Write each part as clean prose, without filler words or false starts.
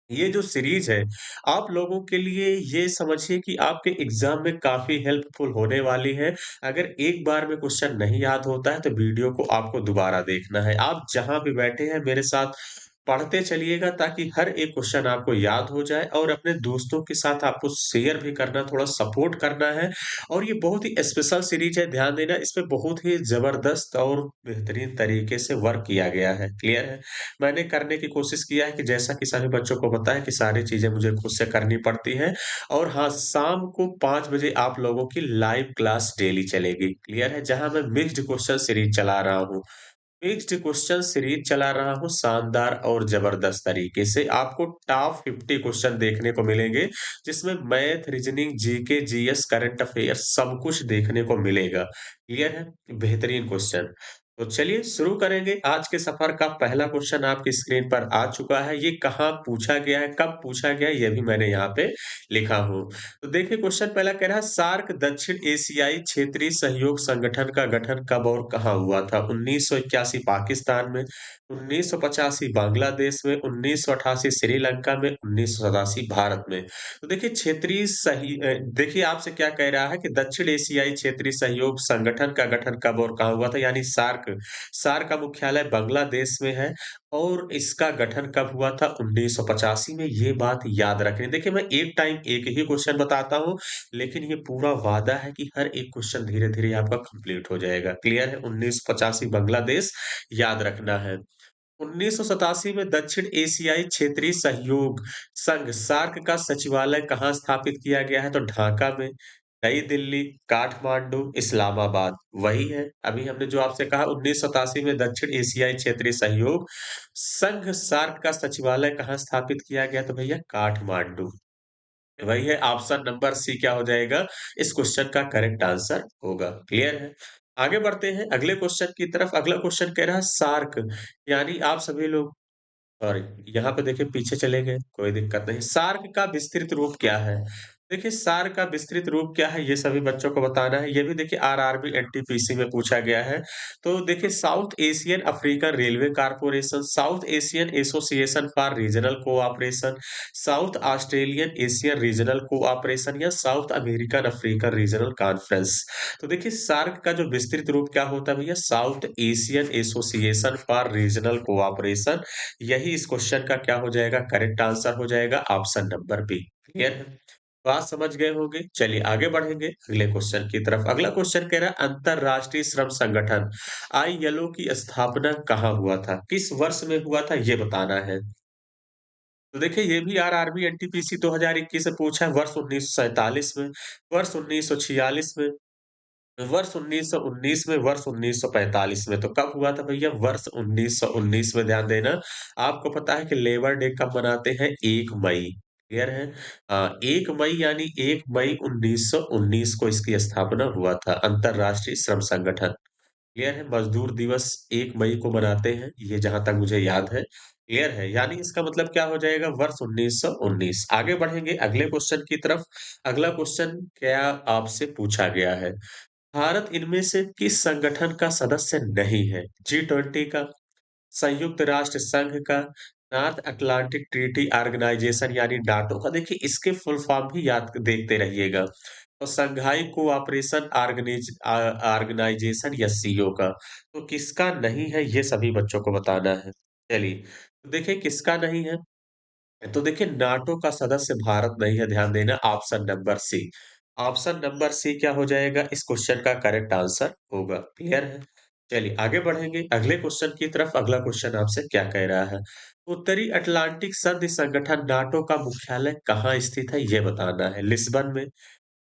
ये जो सीरीज़ है, आप लोगों के लिए ये समझिए कि आपके एग्ज़ाम में काफ़ी हेल्पफुल होने वाली है। अगर एक बार में क्वेश्चन नहीं याद होता है, तो वीडियो को आपको दोबारा देखना है। आप जहाँ भी बैठे हैं, मेरे साथ पढ़ते चलिएगा ताकि हर एक क्वेश्चन आपको याद हो जाए और अपने दोस्तों के साथ आपको शेयर भी करना, थोड़ा सपोर्ट करना है और ये बहुत ही स्पेशल सीरीज़ है, ध्यान देना, इसपे बहुत ही ज़बरदस्त और बेहतरीन तरीके से वर्क किया गया है। क्लियर है? मैंने करने की कोशिश किया है कि जैसा कि सभी बच्चों को पता है कि सारी चीज़ें मुझे खुद से करनी पड़ती हैं और हाँ, शाम को 5 बजे आप लोगों की लाइव क्लास डेली चलेगी, क्लियर है? जहाँ मैं मिक्स्ड क्वेश्चन सीरीज़ चला रहा हूँ। मिक्स्ड क्वेश्चन सीरीज़ चला रहा हूँ शानदार और ज़बरदस्त तरीके से। आपको टॉप 50 क्वेश्चन देखने को मिलेंगे, जिसमें math, reasoning, GK, GS, current affairs सब कुछ देखने को मिलेगा। क्लियर है? बेहतरीन क्वेश्चन। तो चलिए शुरू करेंगे। आज के सफ़र का पहला क्वेश्चन आपकी स्क्रीन पर आ चुका है। ये कहाँ पूछा गया है, कब पूछा गया है, ये भी मैंने यहाँ पे लिखा हूँ। तो देखिए क्वेश्चन पहला कह रहा है सार्क दक्षिण एशियाई क्षेत्रीय सहयोग संगठन का गठन कब और कहाँ हुआ था? 1981 पाकिस्तान में, 1985 बांग्लादेश में, 1988 श्रीलंका में, 1987 भारत में। तो देखिए देखिए आपसे क्या कह रहा है कि दक्षिण एशियाई क्षेत्रीय सहयोग संगठन का गठन कब और कहाँ हुआ था? यानी सार्क। सार्क का मुख्यालय बांग्लादेश में है और इसका गठन कब हुआ था? 1985 में, ये बात याद रखनी है। देखिए मैं एक टाइम एक ही क्वेश्चन बताता हूँ, लेकिन ये पूरा वादा है कि हर एक क्वेश्चन धीरे-धीरे आपका कंप्लीट हो जाएगा। क्लियर है? 1985 बांग्लादेश याद रखना है। 1987 में दक्षिण एशियाई क्षेत्रीय सहयोग संघ सार्क का सचिवालय कहाँ स्थापित किया गया है? तो ढाका में, नई दिल्ली, काठमांडू, इस्लामाबाद। वही है, अभी हमने जो आपसे कहा 1987 में दक्षिण एशियाई क्षेत्रीय सहयोग संघ सार्क का सचिवालय कहाँ स्थापित किया गया? तो भैया काठमांडू। वही है, ऑप्शन नंबर सी क्या हो जाएगा? इस क्वेश्चन का करेक्ट आंसर होगा। क्लियर है? आगे बढ़ते हैं अगले क्वेश्चन की तरफ। अगला क्वेश्चन कह रहा है सार्क, यानी आप सभी लोग सॉरी, यहाँ पे देखिए पीछे चले गए, कोई दिक्कत नहीं। सार्क का विस्तृत रूप क्या है? देखिए सार्क का विस्तृत रूप क्या है, ये सभी बच्चों को बताना है। ये भी देखिए आरआरबी, एनटीपीसी में पूछा गया है। तो देखिए south Asian African railway corporation, south Asian association for regional cooperation, south Australian Asian regional cooperation या south American African regional conference. तो देखिए सार्क का जो विस्तृत रूप क्या होता है भैया? South Asian association for regional cooperation. यही इस क्वेश्चन का क्या हो जाएगा? करेक्ट आंसर हो जाएगा ऑप्शन नंबर बी। क्लियर है? बात समझ गए होंगे। चलिए आगे बढ़ेंगे अगले क्वेश्चन की तरफ। अगला क्वेश्चन कह रहा है अंतरराष्ट्रीय श्रम संगठन आईएलओ की स्थापना कहाँ हुआ था? किस वर्ष में हुआ था? ये बताना है। तो देखिए ये भी आरआरबी एनटीपीसी 2021 से पूछा है, वर्ष 1947 में, वर्ष 1946 में, वर्ष 1919 में, वर्ष 1945 में। तो कब हुआ था भैया? वर्ष 1919 में, ध्यान देना। आपको पता है कि लेबर डे कब मनाते हैं? 1 मई। क्लियर है? 1 मई यानी 1 मई 1919 को इसकी स्थापना हुआ था, अंतर्राष्ट्रीय श्रम संगठन। क्लियर है? मज़दूर दिवस 1 मई को मनाते हैं, ये जहाँ तक मुझे याद है। क्लियर है? यानी इसका मतलब क्या हो जाएगा? वर्ष 1919। आगे बढ़ेंगे अगले क्वेश्चन की तरफ। अगला क्वेश्चन क्या आपसे पूछा गया है? भारत इनमें से किस संगठन का सदस्य नहीं है? जी20 का, संयुक्त राष्ट्र संघ का, नॉर्थ अटलांटिक ट्रीटी ऑर्गेनाइजेशन यानी नाटो का। देखिए इसके फुल फॉर्म भी याद देखते रहिएगा। तो संघाई कोऑपरेशन ऑर्गेनाइजेशन या सीओ का। तो किसका नहीं है ये सभी बच्चों को बताना है। चलिए, तो देखिए किसका नहीं है? तो देखिए नाटो का सदस्य भारत नहीं है, ध्यान देना, option number C. Option number C क्या हो जाएगा? इस क्वेश्चन का करेक्ट आंसर होगा। क्लियर है? चलिए आगे बढ़ेंगे अगले क्वेश्चन की तरफ। अगला क्वेश्चन आपसे क्या कह रहा है? उत्तरी अटलांटिक संधि संगठन नाटो का मुख्यालय कहाँ स्थित है? ये बताना है। लिस्बन में,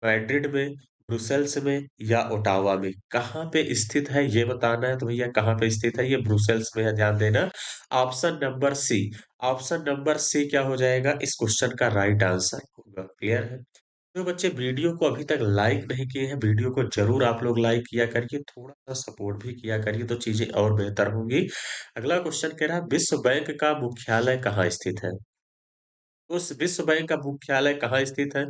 मैड्रिड में, ब्रुसेल्स में या ओटावा में? कहाँ पे स्थित है ये बताना है। तो भैया कहाँ पे स्थित है? ये ब्रुसेल्स में है, ध्यान देना। Option number C. Option number C क्या हो जाएगा? इस क्वेश्चन का राइट आंसर होगा। क्लियर है? जो बच्चे वीडियो को अभी तक लाइक नहीं किए हैं, वीडियो को ज़रूर आप लोग लाइक किया करिए, थोड़ा-सा सपोर्ट भी किया करिए तो चीज़ें और बेहतर होंगी। अगला क्वेश्चन कह रहा है विश्व बैंक का मुख्यालय कहाँ स्थित है? उस विश्व बैंक का मुख्यालय कहाँ स्थित है?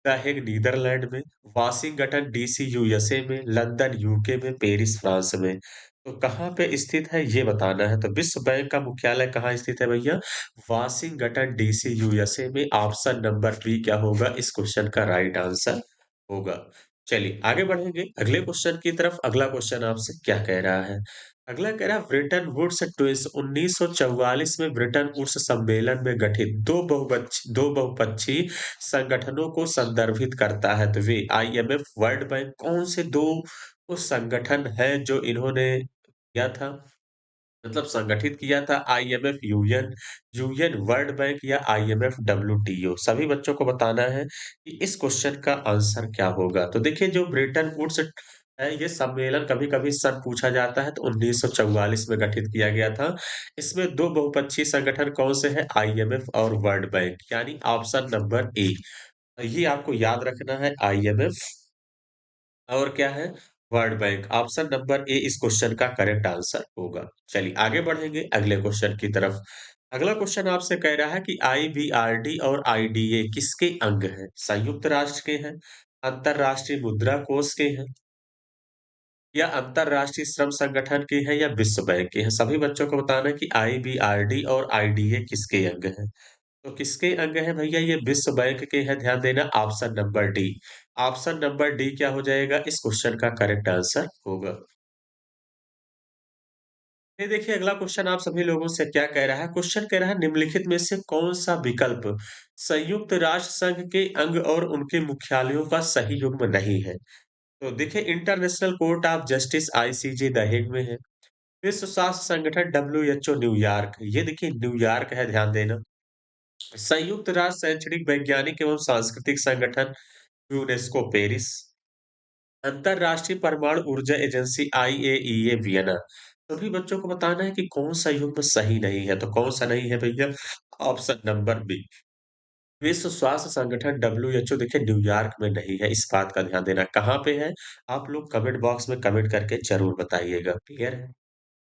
द हेग नीदरलैंड में, वाशिंगटन डीसी यूएसए में, लंदन यूके में, पेरिस फ्रांस में। तो कहाँ पे स्थित है ये बताना है। तो विश्व बैंक का मुख्यालय कहाँ स्थित है भैया? वाशिंगटन डीसी यूएसए में। ऑप्शन नंबर बी क्या होगा इस क्वेश्चन का राइट आंसर होगा। चलिए आगे बढ़ेंगे अगले क्वेश्चन की तरफ। अगला क्वेश्चन आपसे क्या कह रहा है? अगला कह रहा है ब्रेटन वुड्स ट्विस 1944 में ब्रेटन वुड्स सम्मेलन में गठित दो बहुपक्षीय संगठनों को संदर्भित करता है। तो वे आईएमएफ, वर्ल्ड बैंक कौन से दो वो संगठन है जो इन्होंने किया था, मतलब संगठित किया था? IMF, UN, UN, world bank या आईएमएफ, डब्ल्यूटीओ। सभी बच्चों को बताना है कि इस क्वेश्चन का आंसर क्या होगा। तो देखिए जो ब्रेटन वुड्स है ये सम्मेलन कभी-कभी सन पूछा जाता है, तो 1944 में गठित किया गया था। इसमें दो बहुपक्षीय संगठन कौन से हैं? आईएमएफ और वर्ल्ड बैंक, यानी ऑप्शन नंबर ए। ये आपको याद रखना है, आईएमएफ और क्या है? World bank. ऑप्शन नंबर ए इस क्वेश्चन का करेक्ट आंसर होगा। चलिए आगे बढ़ेंगे अगले क्वेश्चन की तरफ। अगला क्वेश्चन आपसे कह रहा है कि आईबीआरडी और आईडीए किसके अंग हैं? संयुक्त राष्ट्र के हैं, अंतरराष्ट्रीय मुद्रा कोष के हैं या अंतरराष्ट्रीय श्रम संगठन के हैं या विश्व बैंक के हैं? सभी बच्चों को बताना है कि आईबीआरडी और आईडीए किसके अंग हैं। तो किसके अंग हैं भैया? ये विश्व बैंक के हैं, ध्यान देना। Option number D. Option number D क्या हो जाएगा इस क्वेश्चन का करेक्ट आंसर होगा। ये देखिए अगला क्वेश्चन आप सभी लोगों से क्या कह रहा है? क्वेश्चन कह रहा है निम्नलिखित में से कौन सा विकल्प संयुक्त राष्ट्र संघ के अंग और उनके मुख्यालयों का सही युग्म नहीं है? तो देखिए international court of justice ICJ the Hague में है। विश्व स्वास्थ्य संगठन डब्ल्यूएचओ न्यूयॉर्क, ये देखिए न्यूयॉर्क है, ध्यान देना। संयुक्त राष्ट्र शैक्षणिक वैज्ञानिक एवं सांस्कृतिक संगठन यूनेस्को पेरिस, अंतरराष्ट्रीय परमाणु ऊर्जा एजेंसी आईएईए वियना। सभी बच्चों को बताना है कि कौन सा युग्म सही नहीं है। तो कौन सा नहीं है भैया? Option number B. विश्व स्वास्थ्य संगठन डब्ल्यूएचओ देखिए न्यूयॉर्क में नहीं है, इस बात का ध्यान देना। कहाँ पे है? आप लोग कमेंट बॉक्स में कमेंट करके जरूर बताइएगा। क्लियर है?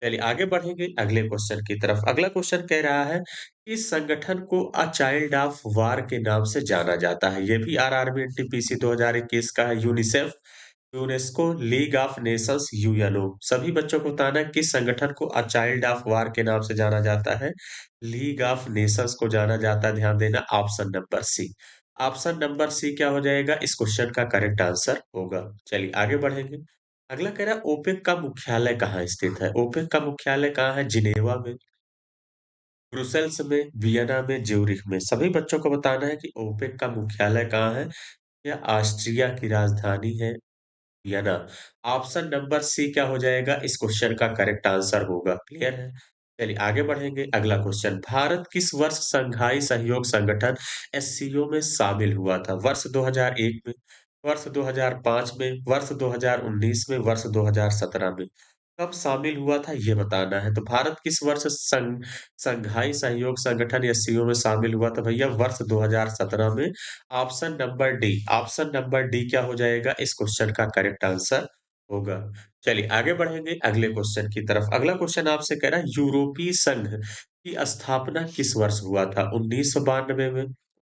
चलिए आगे बढ़ेंगे अगले क्वेश्चन की तरफ। अगला क्वेश्चन कह रहा है इस संगठन को अ चाइल्ड ऑफ वार के नाम से जाना जाता है। ये भी आरआरबी एनटीपीसी 2021 का है। UNICEF, UNESCO, league of Nations, UNO. सभी बच्चों को बताना है किस संगठन को अ चाइल्ड ऑफ वार के नाम से जाना जाता है? लीग ऑफ नेशंस को जाना जाता है, ध्यान देना। Option number C. Option number C क्या हो जाएगा इस क्वेश्चन का करेक्ट आंसर होगा। चलिए आगे बढ़ेंगे। अगला कह रहा है ओपेक का मुख्यालय कहाँ स्थित है? ओपेक का मुख्यालय कहाँ है? जिनेवा में, ब्रुसेल्स में, वियना में, ज्यूरिख में। सभी बच्चों को बताना है कि ओपेक का मुख्यालय कहाँ है? या ऑस्ट्रिया की राजधानी है वियना। ऑप्शन नंबर सी क्या हो जाएगा इस क्वेश्चन का करेक्ट आंसर होगा। क्लियर है? चलिए आगे बढ़ेंगे अगला क्वेश्चन। भारत किस वर्ष शंघाई सहयोग संगठन एससीओ में शामिल हुआ था? वर्ष 2001 में, वर्ष 2005 में, वर्ष 2019 में, वर्ष 2017 में। कब शामिल हुआ था ये बताना है। तो भारत किस वर्ष संघाई सहयोग संगठन एससीओ में शामिल हुआ था भैया? वर्ष 2017 में। Option number D. Option number D क्या हो जाएगा इस क्वेश्चन का करेक्ट आंसर होगा। चलिए आगे बढ़ेंगे अगले क्वेश्चन की तरफ। अगला क्वेश्चन आपसे कह रहा है यूरोपीय संघ की स्थापना किस वर्ष हुआ था? 1992 में,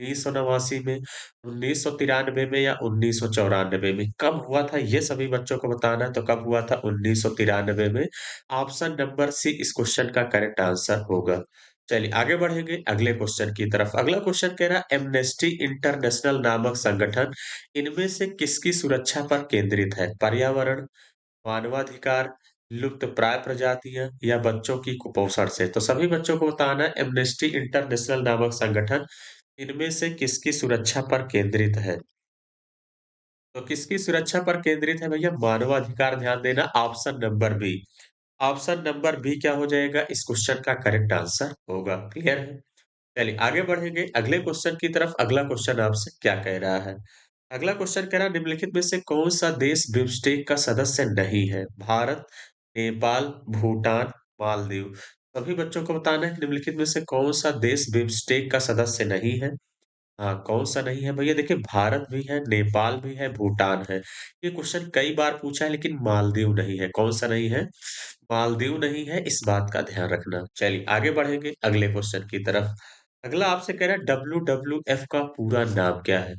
1989 में, 1993 में या 1994 में? कब हुआ था ये सभी बच्चों को बताना है। तो कब हुआ था? 1993 में। ऑप्शन नंबर सी इस क्वेश्चन का करेक्ट आंसर होगा। चलिए आगे बढ़ेंगे अगले क्वेश्चन की तरफ। अगला क्वेश्चन कह रहा है एमनेस्टी इंटरनेशनल नामक संगठन इनमें से किसकी सुरक्षा पर केंद्रित है? पर्यावरण, मानवाधिकार, लुप्तप्राय प्रजातियां या बच्चों की कुपोषण से? तो सभी बच्चों को बताना है एमनेस्टी इंटरनेशनल नामक संगठन इनमें से किसकी सुरक्षा पर केंद्रित है? तो किसकी सुरक्षा पर केंद्रित है भैया? मानवाधिकार, ध्यान देना। Option number B. Option number B क्या हो जाएगा इस क्वेश्चन का करेक्ट आंसर होगा। क्लियर है? चलिए आगे बढ़ेंगे अगले क्वेश्चन की तरफ। अगला क्वेश्चन आपसे क्या कह रहा है? अगला क्वेश्चन कह रहा है निम्नलिखित में से कौन सा देश बिम्स्टेक का सदस्य नहीं है? भारत, नेपाल, भूटान, मालदीव। सभी बच्चों को बताना है कि निम्नलिखित में से कौन सा देश बिम्स्टेक का सदस्य नहीं है। हाँ, कौन-सा नहीं है भैया? देखिए भारत भी है, नेपाल भी है, भूटान है। ये क्वेश्चन कई बार पूछा है लेकिन मालदीव नहीं है। कौन-सा नहीं है? मालदीव नहीं है, इस बात का ध्यान रखना। चलिए आगे बढ़ेंगे अगले क्वेश्चन की तरफ। अगला आपसे कह रहा है डब्ल्यूडब्ल्यूएफ का पूरा नाम क्या है?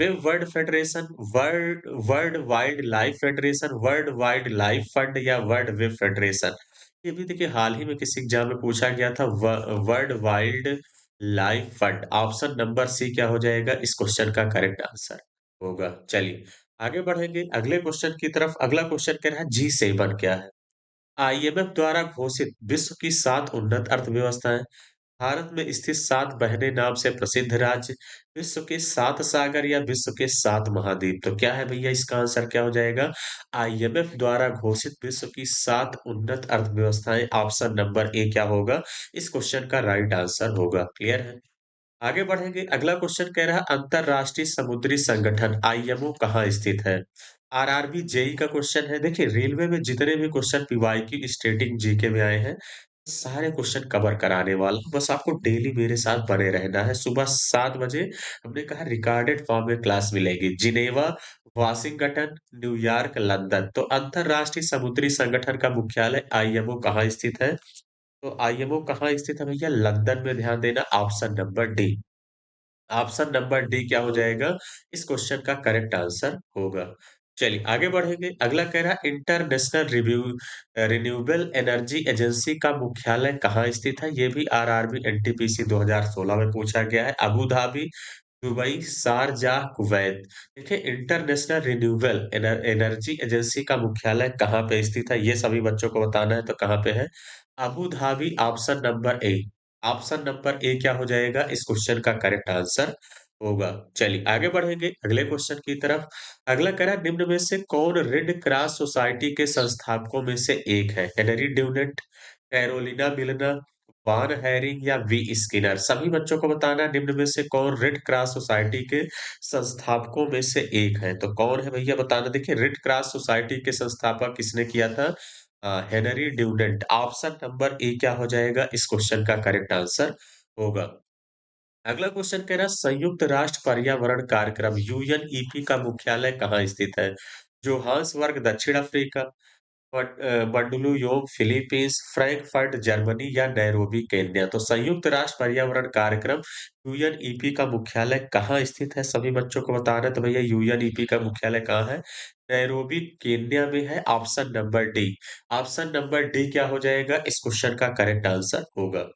Web world federation, world world wild life federation, world Wildlife fund या वर्ल्ड वेब फेडरेशन? ये भी देखिए हाल ही में किसी एग्जाम में पूछा गया था। World Wildlife Fund, option number C क्या हो जाएगा इस क्वेश्चन का करेक्ट आंसर होगा। चलिए आगे बढ़ेंगे अगले क्वेश्चन की तरफ। अगला क्वेश्चन कह रहा है G7 क्या है? आईएमएफ द्वारा घोषित विश्व की 7 उन्नत अर्थव्यवस्थाएं, भारत में स्थित 7 बहने नाम से प्रसिद्ध राज्य, विश्व के 7 सागर या विश्व के 7 महाद्वीप। तो क्या है भैया इसका आंसर क्या हो जाएगा? आईएमएफ द्वारा घोषित विश्व की 7 उन्नत अर्थव्यवस्थाएं, ऑप्शन नंबर ए क्या होगा इस क्वेश्चन का राइट आंसर होगा। क्लियर है? आगे बढ़ेंगे अगला क्वेश्चन कह रहा है अंतरराष्ट्रीय समुद्री संगठन आईएमओ कहाँ स्थित है? आरआरबी जेई का क्वेश्चन है। देखिए रेलवे में जितने भी क्वेश्चन पीवाईक्यू स्टेटिंग जीके में आए हैं सारे क्वेश्चन कवर कराने वाला हूं। बस आपको डेली मेरे साथ बने रहना है। सुबह 7 बजे हमने कहा रिकॉर्डेड फॉर्म में क्लास मिलेगी। Geneva, Washington, New York, London. तो अंतरराष्ट्रीय समुद्री संगठन का मुख्यालय आईएमओ कहाँ स्थित है? तो आईएमओ कहाँ स्थित है भैया? लंदन में। ध्यान देना option number D. Option number D क्या हो जाएगा इस क्वेश्चन का करेक्ट आंसर होगा। चलिए आगे बढ़ेंगे अगला कह रहा है इंटरनेशनल रिन्यूएबल एनर्जी एजेंसी का मुख्यालय कहाँ स्थित है? ये भी आरआरबी एनटीपीसी 2016 में पूछा गया है। Abu Dhabi, Dubai, Sharjah, Kuwait. देखिए इंटरनेशनल रिन्यूएबल एनर्जी एजेंसी का मुख्यालय कहाँ पे स्थित है ये सभी बच्चों को बताना है। तो कहाँ पे है? Abu Dhabi, option number A. Option number A क्या हो जाएगा इस क्वेश्चन का करेक्ट आंसर होगा। चलिए आगे बढ़ेंगे अगले क्वेश्चन की तरफ। अगला कह रहा है निम्न में से कौन रेड क्रॉस सोसाइटी के संस्थापकों में से एक है? Henry Dunant, Carolina Milner, von Hering या वी स्किनर। सभी बच्चों को बताना है निम्न में से कौन रेड क्रॉस सोसाइटी के संस्थापकों में से एक है। तो कौन है भैया बताना। देखिए रेड क्रॉस सोसाइटी के संस्थापक किसने किया था? हेनरी ड्यूडेंट। ऑप्शन नंबर ए क्या हो जाएगा इस क्वेश्चन का करेक्ट आंसर होगा। अगला क्वेश्चन कह रहा है संयुक्त राष्ट्र पर्यावरण कार्यक्रम यूएनईपी का मुख्यालय कहाँ स्थित है? जोहान्सबर्ग दक्षिण अफ्रीका, बंडलुयोग फिलीपींस, फ्रैंकफर्ट जर्मनी या नैरोबी केन्या। तो संयुक्त राष्ट्र पर्यावरण कार्यक्रम यूएनईपी का मुख्यालय कहाँ स्थित है सभी बच्चों को बताना है। तो भैया यूएनईपी का मुख्यालय कहाँ है? नैरोबी केन्या में है। Option number D. Option number D क्या हो जाएगा इस क्वेश्चन का करेक्ट आंसर होगा।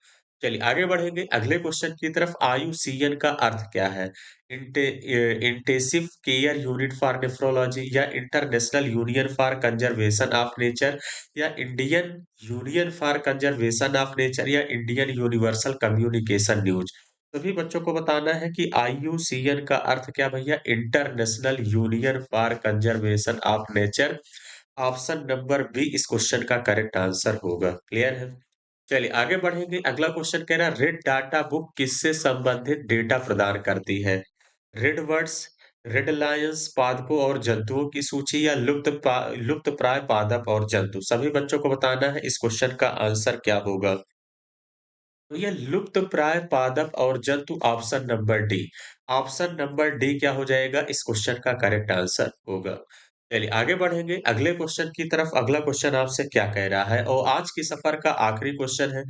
चलिए आगे बढ़ेंगे अगले क्वेश्चन की तरफ। आईयूसीएन का अर्थ क्या है? Intensive care unit for nephrology या international union for conservation of nature या Indian union for conservation of nature या इंडियन यूनिवर्सल कम्युनिकेशन न्यूज। सभी बच्चों को बताना है कि आईयूसीएन का अर्थ क्या भैया? International union for conservation of Nature. Option number B इस क्वेश्चन का करेक्ट आंसर होगा। क्लियर है? चलिए आगे बढ़ेंगे अगला क्वेश्चन कह रहा है रेड डाटा बुक किससे संबंधित डेटा प्रदान करती है? रेड बर्ड्स, रेड लायंस, पादपों और जंतुओं की सूची या लुप्त प्राय पादप और जंतु। सभी बच्चों को बताना है इस क्वेश्चन का आंसर क्या होगा। तो ये लुप्त प्राय पादप और जंतु, option number D. Option number D क्या हो जाएगा इस क्वेश्चन का करेक्ट आंसर होगा। चलिए आगे बढ़ेंगे अगले क्वेश्चन की तरफ। अगला क्वेश्चन आपसे क्या कह रहा है और आज की सफर का आखिरी क्वेश्चन है।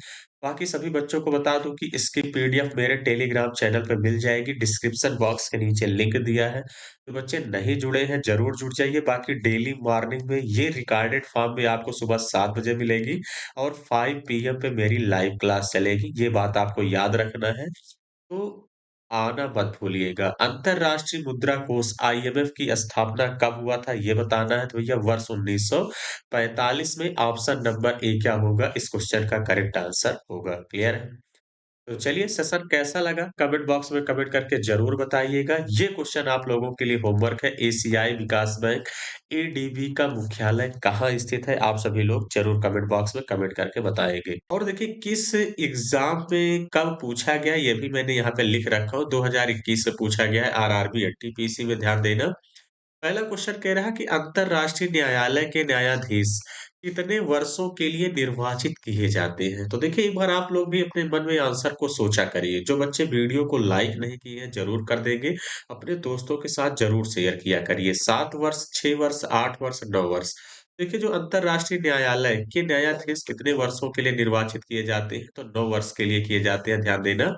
बाकी सभी बच्चों को बता दूं कि इसकी पीडीएफ मेरे टेलीग्राम चैनल पे मिल जाएगी। डिस्क्रिप्शन बॉक्स के नीचे लिंक दिया है। तो बच्चे नहीं जुड़े हैं जरूर जुड़ जाइए। बाकी डेली मॉर्निंग में ये रिकॉर्डेड फॉर्म में आपको सुबह 7 बजे मिलेगी और 5 पीएम पे मेरी लाइव क्लास चलेगी। ये बात आपको याद रखना है। तो आना मत भूलिएगा। अंतरराष्ट्रीय मुद्रा कोष आईएमएफ की स्थापना कब हुआ था ये बताना है। तो भैया वर्ष 1945 में। ऑप्शन नंबर ए क्या होगा इस क्वेश्चन का करेक्ट आंसर होगा। क्लियर है? तो चलिए सेशन कैसा लगा कमेंट बॉक्स में कमेंट करके जरूर बताइएगा। ये क्वेश्चन आप लोगों के लिए होमवर्क है। एशियाई विकास बैंक एडीबी का मुख्यालय कहाँ स्थित है? आप सभी लोग जरूर कमेंट बॉक्स में कमेंट करके बताएंगे। और देखिए किस एग्जाम में कब पूछा गया ये भी मैंने यहाँ पे लिख रखा हूँ। 2021 में पूछा गया है आरआरबी एनटीपीसी में। ध्यान देना। पहला क्वेश्चन कह रहा है कि अंतरराष्ट्रीय न्यायालय के न्यायाधीश कितने वर्षों के लिए निर्वाचित किए जाते हैं? तो देखिए एक बार आप लोग भी अपने मन में आंसर को सोचा करिए। जो बच्चे वीडियो को लाइक नहीं किए हैं जरूर कर देंगे। अपने दोस्तों के साथ जरूर शेयर किया करिए। 7 वर्ष, 6 वर्ष, 8 वर्ष, 9 वर्ष। देखिए जो अंतरराष्ट्रीय न्यायालय के न्यायाधीश कितने वर्षों के लिए निर्वाचित किए जाते हैं? तो 9 वर्ष के लिए किए जाते हैं। ध्यान देना।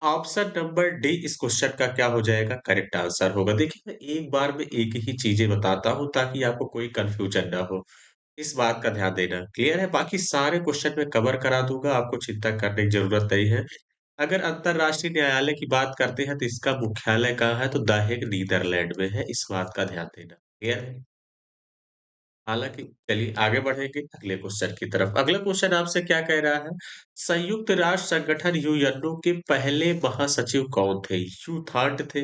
ऑप्शन नंबर डी इस क्वेश्चन का क्या हो जाएगा? करेक्ट आंसर होगा। देखिए, मैं एक बार में एक ही चीज़ें बताता हूँ ताकि आपको कोई कन्फ्यूजन ना हो। इस बात का ध्यान देना। क्लियर है? बाकी सारे क्वेश्चन मैं कवर करा दूँगा, आपको चिंता करने की ज़रूरत नहीं है। अगर अंतर्राष्ट्रीय न्यायालय की बात करते हैं तो इसका मुख्यालय कहाँ है? तो द हेग नीदरलैंड में है, इस बात का ध्यान देना। क्लियर है? हालाँकि चलिए आगे बढ़ेंगे अगले क्वेश्चन की तरफ। अगला क्वेश्चन आपसे क्या कह रहा है? संयुक्त राष्ट्र संगठन यूएनओ के पहले महासचिव कौन थे? ह्यू थाट थे,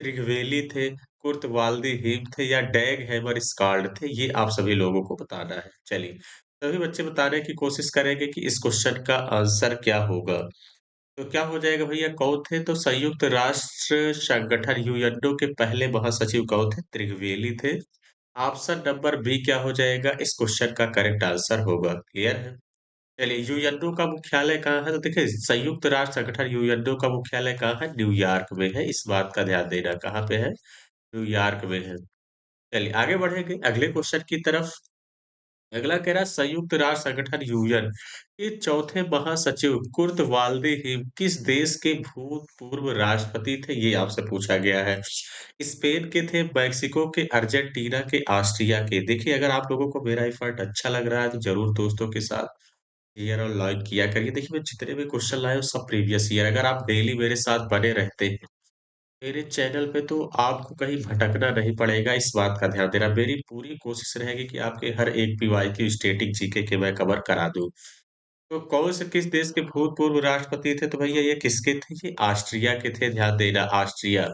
रिगवेली थे, कुर्ट वाल्डीहीम थे या डैग हैमरस्काल्ड थे? ये आप सभी लोगों को बताना है। चलिए, सभी बच्चे बताने की कोशिश करेंगे कि इस क्वेश्चन का आंसर क्या होगा। तो क्या हो जाएगा भैया कौन थे? तो संयुक्त राष्ट्र संगठन यूएनओ के पहले महासचिव कौन थे? त्रिगवेली थे। ऑप्शन नंबर बी क्या हो जाएगा? इस क्वेश्चन का करेक्ट आंसर होगा। क्लियर है? चलिए यूएनओ का मुख्यालय कहाँ है? तो देखिए संयुक्त राष्ट्र संगठन यूएनओ का मुख्यालय कहाँ है? न्यूयॉर्क में है। इस बात का ध्यान देना। कहाँ पे है? न्यूयॉर्क में है। चलिए आगे बढ़ेंगे अगले क्वेश्चन की तरफ। अगला कह रहा है संयुक्त राष्ट्र संगठन यूएन के चौथे महासचिव कुर्ट वाल्डीहीम किस देश के भूतपूर्व राष्ट्रपति थे? ये आपसे पूछा गया है। स्पेन के थे, मैक्सिको के, अर्जेंटीना के, ऑस्ट्रिया के। देखिए अगर आप लोगों को मेरा एफर्ट अच्छा लग रहा है तो जरूर दोस्तों के साथ शेयर और लाइक किया करिए। देखिए मैं जितने भी क्वेश्चन लाया हूँ सब प्रीवियस ईयर। अगर आप डेली मेरे साथ बने रहते हैं मेरे चैनल पे तो आपको कहीं भटकना नहीं पड़ेगा, इस बात का ध्यान देना। मेरी पूरी कोशिश रहेगी कि आपके हर एक पीवाईक्यू स्टैटिक जीके के मैं कवर करा दूँ। तो कौन से किस देश के भूतपूर्व राष्ट्रपति थे? तो भैया ये किसके थे? ये ऑस्ट्रिया के थे, ध्यान देना ऑस्ट्रिया।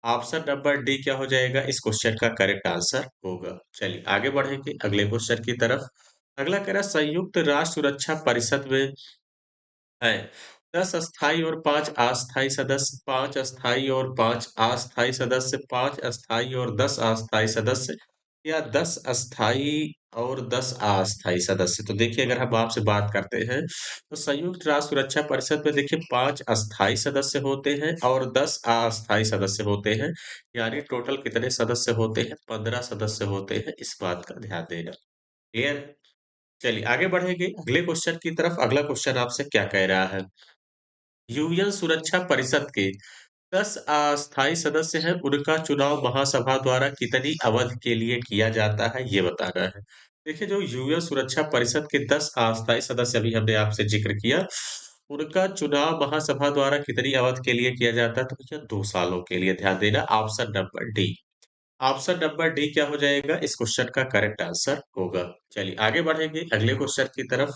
ऑप्शन नंबर डी क्या हो जाएगा? इस क्वेश्चन का करेक्ट आंसर होगा। चलिए आगे बढ़ेंगे अगले क्वेश्चन की तरफ। अगला कह रहा है संयुक्त राष्ट्र सुरक्षा परिषद में है। 10 अस्थायी और 5 अस्थायी सदस्य, 5 अस्थायी और 5 अस्थायी सदस्य, 5 अस्थायी और 10 अस्थायी सदस्य या 10 अस्थायी और 10 अस्थायी सदस्य। तो देखिए अगर हम आपसे बात करते हैं, तो संयुक्त राष्ट्र सुरक्षा परिषद में देखिए 5 अस्थायी सदस्य होते हैं और 10 अस्थायी सदस्य होते हैं। यानी टोटल कितने सदस्य होते हैं? 15 सदस्य होते हैं, इस बात का ध्यान देना। क्लियर? चलिए आगे बढ़ेंगे अगले क्वेश्चन की तरफ। अगला क्वेश्चन आपसे क्या कह रहा है? यूएन सुरक्षा परिषद के 10 अस्थायी सदस्य हैं, उनका चुनाव महासभा द्वारा कितनी अवधि के लिए किया जाता है, ये बताना है। देखिए, जो यूएन सुरक्षा परिषद के 10 अस्थायी सदस्य अभी हमने आपसे ज़िक्र किया, उनका चुनाव महासभा द्वारा कितनी अवधि के लिए किया जाता है, तो भैया 2 सालों के लिए, ध्यान देना option number D. Option number D क्या हो जाएगा? इस क्वेश्चन का करेक्ट आंसर होगा। चलिए आगे बढ़ेंगे अगले क्वेश्चन की तरफ।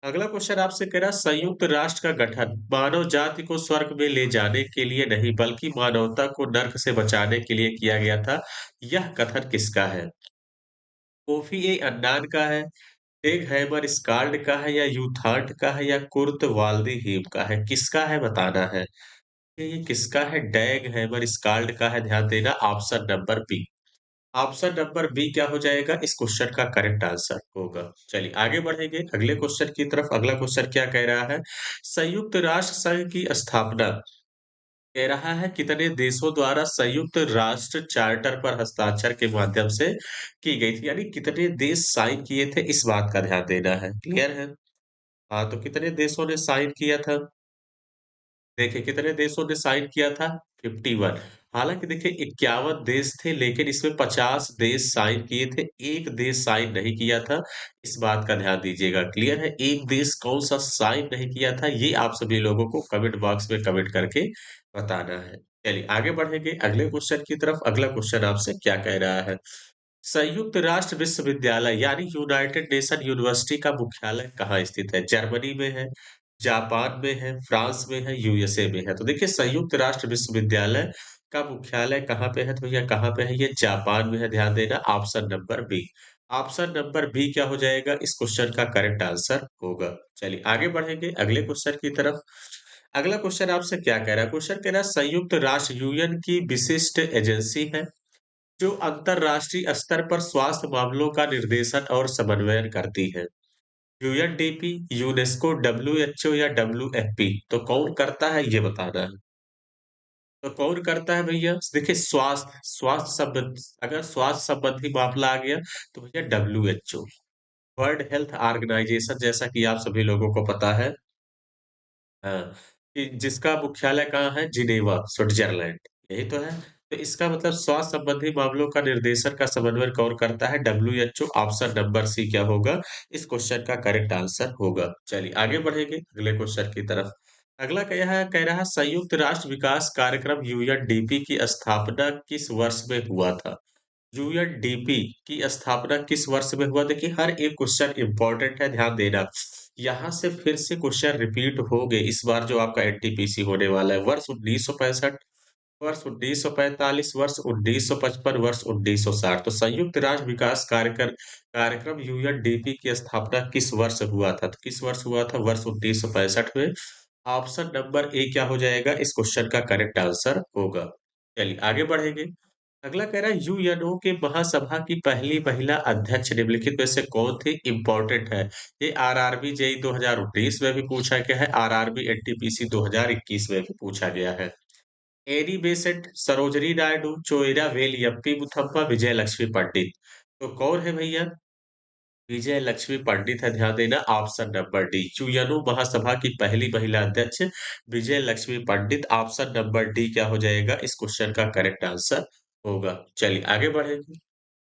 अगला क्वेश्चन आपसे कह रहा है संयुक्त राष्ट्र का गठन मानव जाति को स्वर्ग में ले जाने के लिए नहीं बल्कि मानवता को नर्क से बचाने के लिए किया गया था। यह कथन किसका है? कोफी ए अन्नान का है, टेग हैमर स्काल्ड का है या यूथार्ट का है या कुर्त वाल्दी हीम का है? किसका है बताना है। ये किसका है? डैग हैमर स्काल्ड का है, ध्यान देना option number B. Option number B क्या हो जाएगा? इस क्वेश्चन का करेक्ट आंसर होगा। चलिए आगे बढ़ेंगे अगले क्वेश्चन की तरफ। अगला क्वेश्चन क्या कह रहा है? संयुक्त राष्ट्र संघ की स्थापना कह रहा है कितने देशों द्वारा संयुक्त राष्ट्र चार्टर पर हस्ताक्षर के माध्यम से की गई थी? यानी कितने देश साइन किए थे, इस बात का ध्यान देना है। क्लियर है? हाँ, तो कितने देशों ने साइन किया था? देखिए कितने देशों ने साइन किया था? 51। हालाँकि देखिए 51 देश थे लेकिन इसमें 50 देश साइन किए थे, 1 देश साइन नहीं किया था। इस बात का ध्यान दीजिएगा, क्लियर है? 1 देश कौन-सा साइन नहीं किया था, ये आप सभी लोगों को कमेंट बॉक्स में कमेंट करके बताना है। चलिए आगे बढ़ेंगे अगले क्वेश्चन की तरफ। अगला क्वेश्चन आपसे क्या कह रहा है? संयुक्त राष्ट्र विश्वविद्यालय यानी यूनाइटेड नेशन यूनिवर्सिटी का मुख्यालय कहाँ स्थित है? जर्मनी में है, जापान में है, फ्रांस में है, यूएसए में है। तो देखिए संयुक्त राष्ट्र विश्वविद्यालय का मुख्यालय कहाँ पे है? तो भैया कहाँ पे है? ये जापान में है, ध्यान देना option number B. Option number B क्या हो जाएगा? इस क्वेश्चन का करेक्ट आंसर होगा। चलिए आगे बढ़ेंगे अगले क्वेश्चन की तरफ। अगला क्वेश्चन आपसे क्या कह रहा है? क्वेश्चन कह रहा है संयुक्त राष्ट्र यूएन की विशिष्ट एजेंसी है जो अंतरराष्ट्रीय स्तर पर स्वास्थ्य मामलों का निर्देशन और समन्वयन करती है। यूएनडीपी, यूनेस्को, डब्ल्यूएचओ या डब्ल्यूएफपी तो कौन करता है ये बताना है। तो कौन करता है भैया? देखिए स्वास्थ्य स्वास्थ्य संबंध अगर स्वास्थ्य संबंधी मामला आ गया तो भैया डब्ल्यूएचओ वर्ल्ड हेल्थ ऑर्गेनाइजेशन जैसा कि आप सभी लोगों को पता है। हाँ, कि जिसका मुख्यालय कहाँ है? जिनेवा, स्विट्ज़रलैंड, यही तो है। तो इसका मतलब स्वास्थ्य संबंधी मामलों का निर्देशन का समन्वय कौन करता है? डब्ल्यूएचओ। ऑप्शन नंबर सी क्या होगा? इस क्वेश्चन का करेक्ट आंसर होगा। चलिए आगे बढ़ेंगे अगले क्वेश्चन की तरफ। अगला कह रहा है संयुक्त राष्ट्र विकास कार्यक्रम यूएनडीपी की स्थापना किस वर्ष में हुआ था? यूएनडीपी की स्थापना किस वर्ष में हुआ? देखिए हर एक क्वेश्चन इंपॉर्टेंट है, ध्यान देना। यहाँ से फिर से क्वेश्चन रिपीट होंगे इस बार जो आपका एनटीपीसी होने वाला है। वर्ष 1965, वर्ष 1945, वर्ष 1955, वर्ष 1960। तो संयुक्त राष्ट्र विकास कार्यक्रम यूएनडीपी की स्थापना किस वर्ष हुआ था? तो किस वर्ष हुआ था? वर्ष 1965 में। ऑप्शन नंबर ए क्या हो जाएगा? इस क्वेश्चन का करेक्ट आंसर होगा। चलिए आगे बढ़ेंगे। अगला कह रहा है यूएनओ के महासभा की पहली महिला अध्यक्ष निम्नलिखित में से कौन थी? इम्पोर्टेंट है। ये आरआरबी जेईई 2019 में भी पूछा गया है, आरआरबी एनटीपीसी 2021 में भी पूछा गया है। एनी बेसेंट, सरोजिनी नायडू, चोइरा वेलियप्पी मुथम्मा, विजय लक्ष्मी पंडित। तो कौन है भैया? विजय लक्ष्मी पंडित है, ध्यान देना। Option number D. यूएनओ महासभा की पहली महिला अध्यक्ष विजय लक्ष्मी पंडित। ऑप्शन नंबर डी क्या हो जाएगा? इस क्वेश्चन का करेक्ट आंसर होगा। चलिए आगे बढ़ेंगे।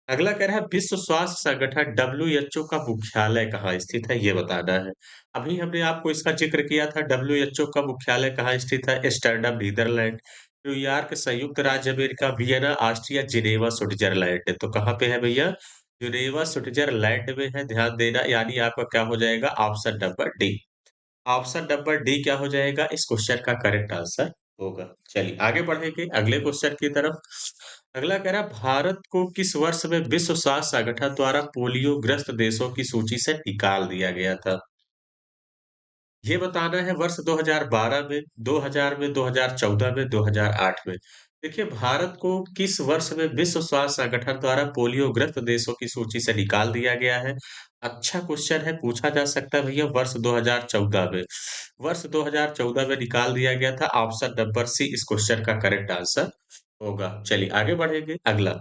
अगला कह रहा है विश्व स्वास्थ्य संगठन डब्ल्यूएचओ का मुख्यालय कहाँ स्थित है? ये बताना है। अभी हमने आपको इसका जिक्र किया था, डब्ल्यूएचओ का मुख्यालय कहाँ स्थित है? एम्स्टर्डम, नीदरलैंड, न्यूयॉर्क, संयुक्त राज्य America, Vienna, Austria, Geneva, Switzerland. तो कहाँ पे है भैया? जिनेवा, स्विट्जरलैंड में है, ध्यान देना। यानी आपका क्या हो जाएगा? Option number D. Option number D क्या हो जाएगा? इस क्वेश्चन का करेक्ट आंसर होगा। चलिए आगे बढ़ेंगे अगले क्वेश्चन की तरफ। अगला कह रहा है भारत को किस वर्ष में विश्व स्वास्थ्य संगठन द्वारा पोलियो ग्रस्त देशों की सूची से निकाल दिया गया था? ये बताना है वर्ष 2012 में, 2000 में, 2014 में, 2008 में। देखिए भारत को किस वर्ष में विश्व स्वास्थ्य संगठन द्वारा पोलियोग्रस्त देशों की सूची से निकाल दिया गया है? अच्छा क्वेश्चन है, पूछा जा सकता है भैया वर्ष 2014 में। वर्ष 2014 में निकाल दिया गया था। ऑप्शन नंबर सी इस क्वेश्चन का करेक्ट आंसर होगा। चलिए आगे बढ़ेंगे अगला।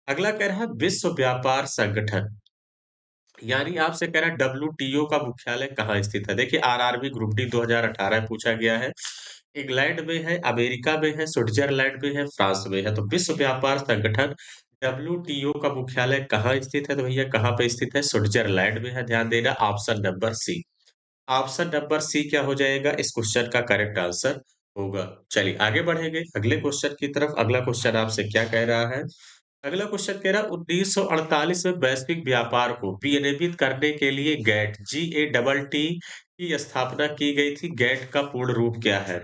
अगला कह रहा है विश्व व्यापार संगठन, यानी आपसे कह रहा है डब्ल्यूटीओ का मुख्यालय कहाँ स्थित है? देखिए आरआरबी ग्रुप डी 2018 पूछा गया है। इंग्लैंड में है, अमेरिका में है, स्विट्जरलैंड में है, फ्रांस में है। तो विश्व व्यापार संगठन डब्ल्यूटीओ का मुख्यालय कहाँ स्थित है? तो भैया कहाँ पे स्थित है? स्विट्जरलैंड में है, ध्यान देना। Option number C. Option number C क्या हो जाएगा? इस क्वेश्चन का करेक्ट आंसर होगा। चलिए आगे बढ़ेंगे अगले क्वेश्चन की तरफ। अगला क्वेश्चन आपसे क्या कह रहा है? अगला क्वेश्चन कह रहा है 1948 में वैश्विक व्यापार को विनियमित करने के लिए गैट GATT की स्थापना की गई थी। गैट का पूर्ण रूप क्या है?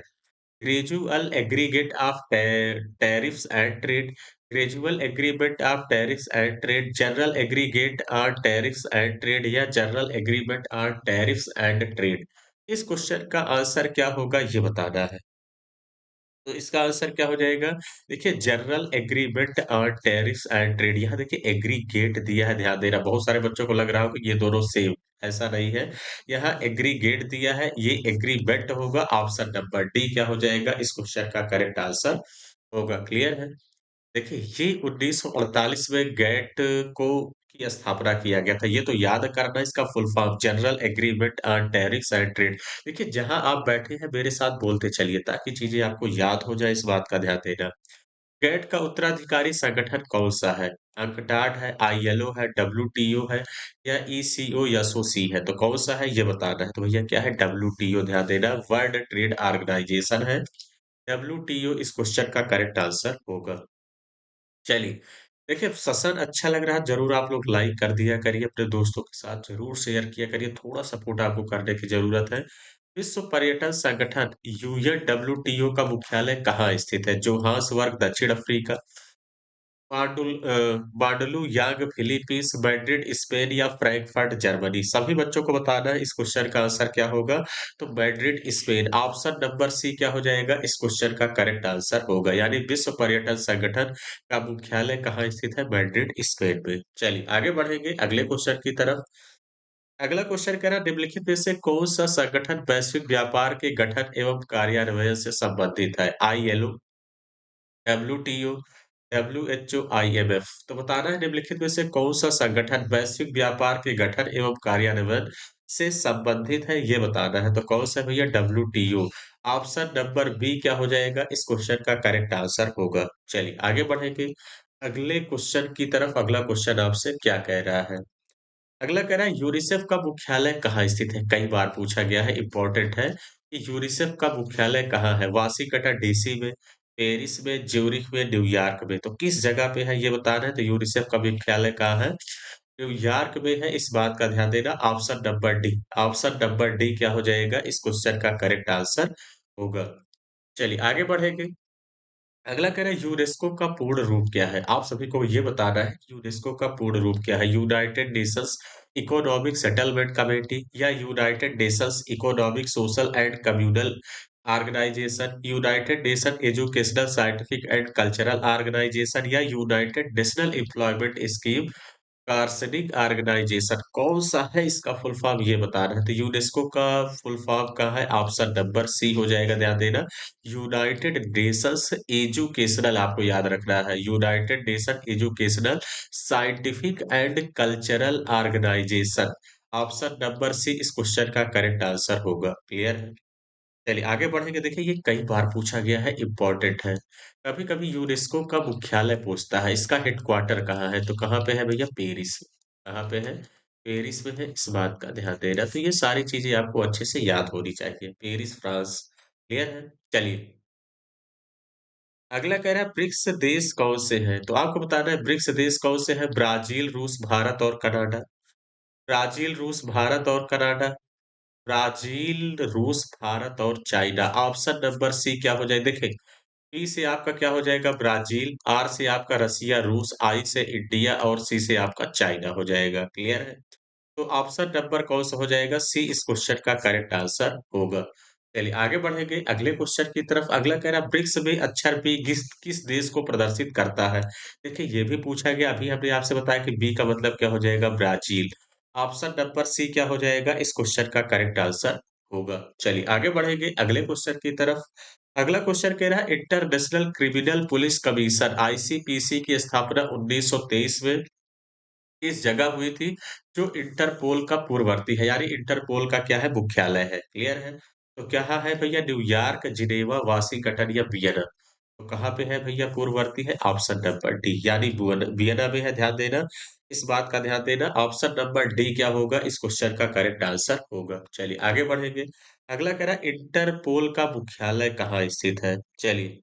Gradual aggregate of tariffs and trade, gradual agreement of tariffs and trade, general aggregate on tariffs and trade, या general agreement on tariffs and trade. इस क्वेश्चन का आंसर क्या होगा ये बताना है। तो इसका आंसर क्या हो जाएगा? देखिए general agreement on tariffs and trade. यहाँ देखिए एग्रीगेट दिया है, ध्यान देना। बहुत सारे बच्चों को लग रहा होगा कि ये दोनों सेम, ऐसा नहीं है। यहाँ एग्रीगेट दिया है, ये एग्रीमेंट होगा। ऑप्शन नंबर डी क्या हो जाएगा? इस क्वेश्चन का करेक्ट आंसर होगा। क्लियर है? देखिए, ये 1948 में गैट को की स्थापना किया गया था। ये तो याद करना इसका full form, general agreement on tariffs and trade. देखिए, जहाँ आप बैठे हैं मेरे साथ बोलते चलिए ताकि चीज़ें आपको याद हो जाए, इस बात का ध्यान देना। गैट का उत्तराधिकारी संगठन कौन-सा है? अंकटाड है, आईएलओ है, डब्ल्यूटीओ है, या ईसीओ या एसओसी है? तो कौन-सा है ये बताना है। तो भैया क्या है? डब्ल्यूटीओ, ध्यान देना। वर्ल्ड ट्रेड ऑर्गेनाइजेशन है। डब्ल्यूटीओ इस क्वेश्चन का करेक्ट आंसर होगा। चलिए, देखिए सेशन अच्छा लग रहा है, ज़रूर आप लोग लाइक कर दिया करिए, अपने दोस्तों के साथ ज़रूर शेयर किया करिए, थोड़ा सपोर्ट आपको करने की ज़रूरत है। विश्व पर्यटन संगठन यूएनडब्ल्यूटीओ का मुख्यालय कहाँ स्थित है? जोहान्सबर्ग, दक्षिण अफ्रीका, बांडलुई यांग, फिलीपींस, मैड्रिड, स्पेन, या फ्रैंकफर्ट, जर्मनी। सभी बच्चों को बताना है इस क्वेश्चन का आंसर क्या होगा। तो Madrid, Spain. Option number C क्या हो जाएगा? इस क्वेश्चन का करेक्ट आंसर होगा। यानी विश्व पर्यटन संगठन का मुख्यालय कहाँ स्थित है? मैड्रिड, स्पेन में। चलिए आगे बढ़ेंगे अगले क्वेश्चन की तरफ। अगला क्वेश्चन कह रहा है निम्नलिखित में से कौन सा संगठन वैश्विक व्यापार के गठन एवं कार्यान्वयन से संबंधित है? ILO, WTO, WHO, IMF. तो बताना है निम्नलिखित में से कौन सा संगठन वैश्विक व्यापार के गठन एवं कार्यान्वयन से संबंधित है, ये बताना है। तो कौन सा है भैया? डब्ल्यूटीओ। ऑप्शन नंबर बी क्या हो जाएगा इस क्वेश्चन का करेक्ट आंसर होगा। चलिए आगे बढ़ेंगे अगले क्वेश्चन की तरफ। अगला क्वेश्चन आपसे क्या कह रहा है? अगला कह रहा है यूनिसेफ का मुख्यालय कहाँ स्थित है? कई बार पूछा गया है, इम्पोर्टेंट है कि यूनिसेफ का मुख्यालय कहाँ है? वाशिंगटन डीसी में, पेरिस में, ज्यूरिख में, न्यूयॉर्क में। तो किस जगह पे है ये बताना है। तो यूनिसेफ का मुख्यालय कहाँ है? न्यूयॉर्क में है, इस बात का ध्यान देना। Option number D, option number D क्या हो जाएगा इस क्वेश्चन का करेक्ट आंसर होगा। चलिए आगे बढ़ेंगे। अगला कह रहा है यूनेस्को का पूर्ण रूप क्या है? आप सभी को ये बताना है कि यूनेस्को का पूर्ण रूप क्या है? United Nations economic settlement committee, या United Nations economic social and communal organization, United Nation educational scientific and cultural organization, या यूनाइटेड नेशनल एम्प्लॉयमेंट स्कीम दार्शनिक ऑर्गेनाइजेशन। कौन-सा है इसका फुल फॉर्म ये बताना है। तो यूनेस्को का फुल फॉर्म क्या है? ऑप्शन नंबर सी हो जाएगा, ध्यान देना। यूनाइटेड नेशंस एजुकेशनल आपको याद रखना है। United Nation educational scientific and cultural Organisation. Option number C इस क्वेश्चन का करेक्ट आंसर होगा। क्लियर है? चलिए आगे बढ़ेंगे। देखिए ये कई बार पूछा गया है, इम्पोर्टेंट है। कभी-कभी यूनेस्को का मुख्यालय पूछता है, इसका हेडक्वार्टर कहाँ है? तो कहाँ पे है भैया? पेरिस। कहाँ पे है? पेरिस में है, इस बात का ध्यान देना। तो ये सारी चीज़ें आपको अच्छे से याद होनी चाहिए। Paris, France. क्लियर है? चलिए, अगला कह रहा है ब्रिक्स देश कौन से हैं? तो आपको बताना है ब्रिक्स देश कौन से हैं? ब्राज़ील, रूस, भारत और कनाडा। ब्राज़ील, रूस, भारत और कनाडा। ब्राज़ील, रूस, भारत और चाइना। ऑप्शन नंबर सी क्या हो जाए? देखिए, पी से आपका क्या हो जाएगा? ब्राज़ील, आर से आपका रसिया, रूस, आई से इंडिया और सी से आपका चाइना हो जाएगा। क्लियर है? तो ऑप्शन नंबर कौन-सा हो जाएगा? सी इस क्वेश्चन का करेक्ट आंसर होगा। चलिए आगे बढ़ेंगे अगले क्वेश्चन की तरफ। अगला कह रहा है ब्रिक्स में अक्षर बी किस किस देश को प्रदर्शित करता है? देखिए ये भी पूछा गया। अभी हमने आपसे बताया कि बी का मतलब क्या हो जाएगा? ब्राज़ील। ऑप्शन नंबर सी क्या हो जाएगा? इस क्वेश्चन का करेक्ट आंसर होगा। चलिए आगे बढ़ेंगे अगले क्वेश्चन की तरफ। अगला क्वेश्चन कह रहा है international criminal police commission ICPC की स्थापना 1923 में इस जगह हुई थी जो इंटरपोल का पूर्ववर्ती है, यानी इंटरपोल का क्या है? मुख्यालय है। क्लियर है? तो क्या है भैया? न्यूयॉर्क, जिनेवा, वाशिंगटन या वियना। तो कहाँ पे है भैया पूर्ववर्ती है? ऑप्शन नंबर डी, यानी वियना में है, ध्यान देना। इस बात का ध्यान देना। ऑप्शन नंबर डी क्या होगा? इस क्वेश्चन का करेक्ट आंसर होगा। चलिए आगे बढ़ेंगे। अगला कह रहा है इंटरपोल का मुख्यालय कहाँ स्थित है? चलिए,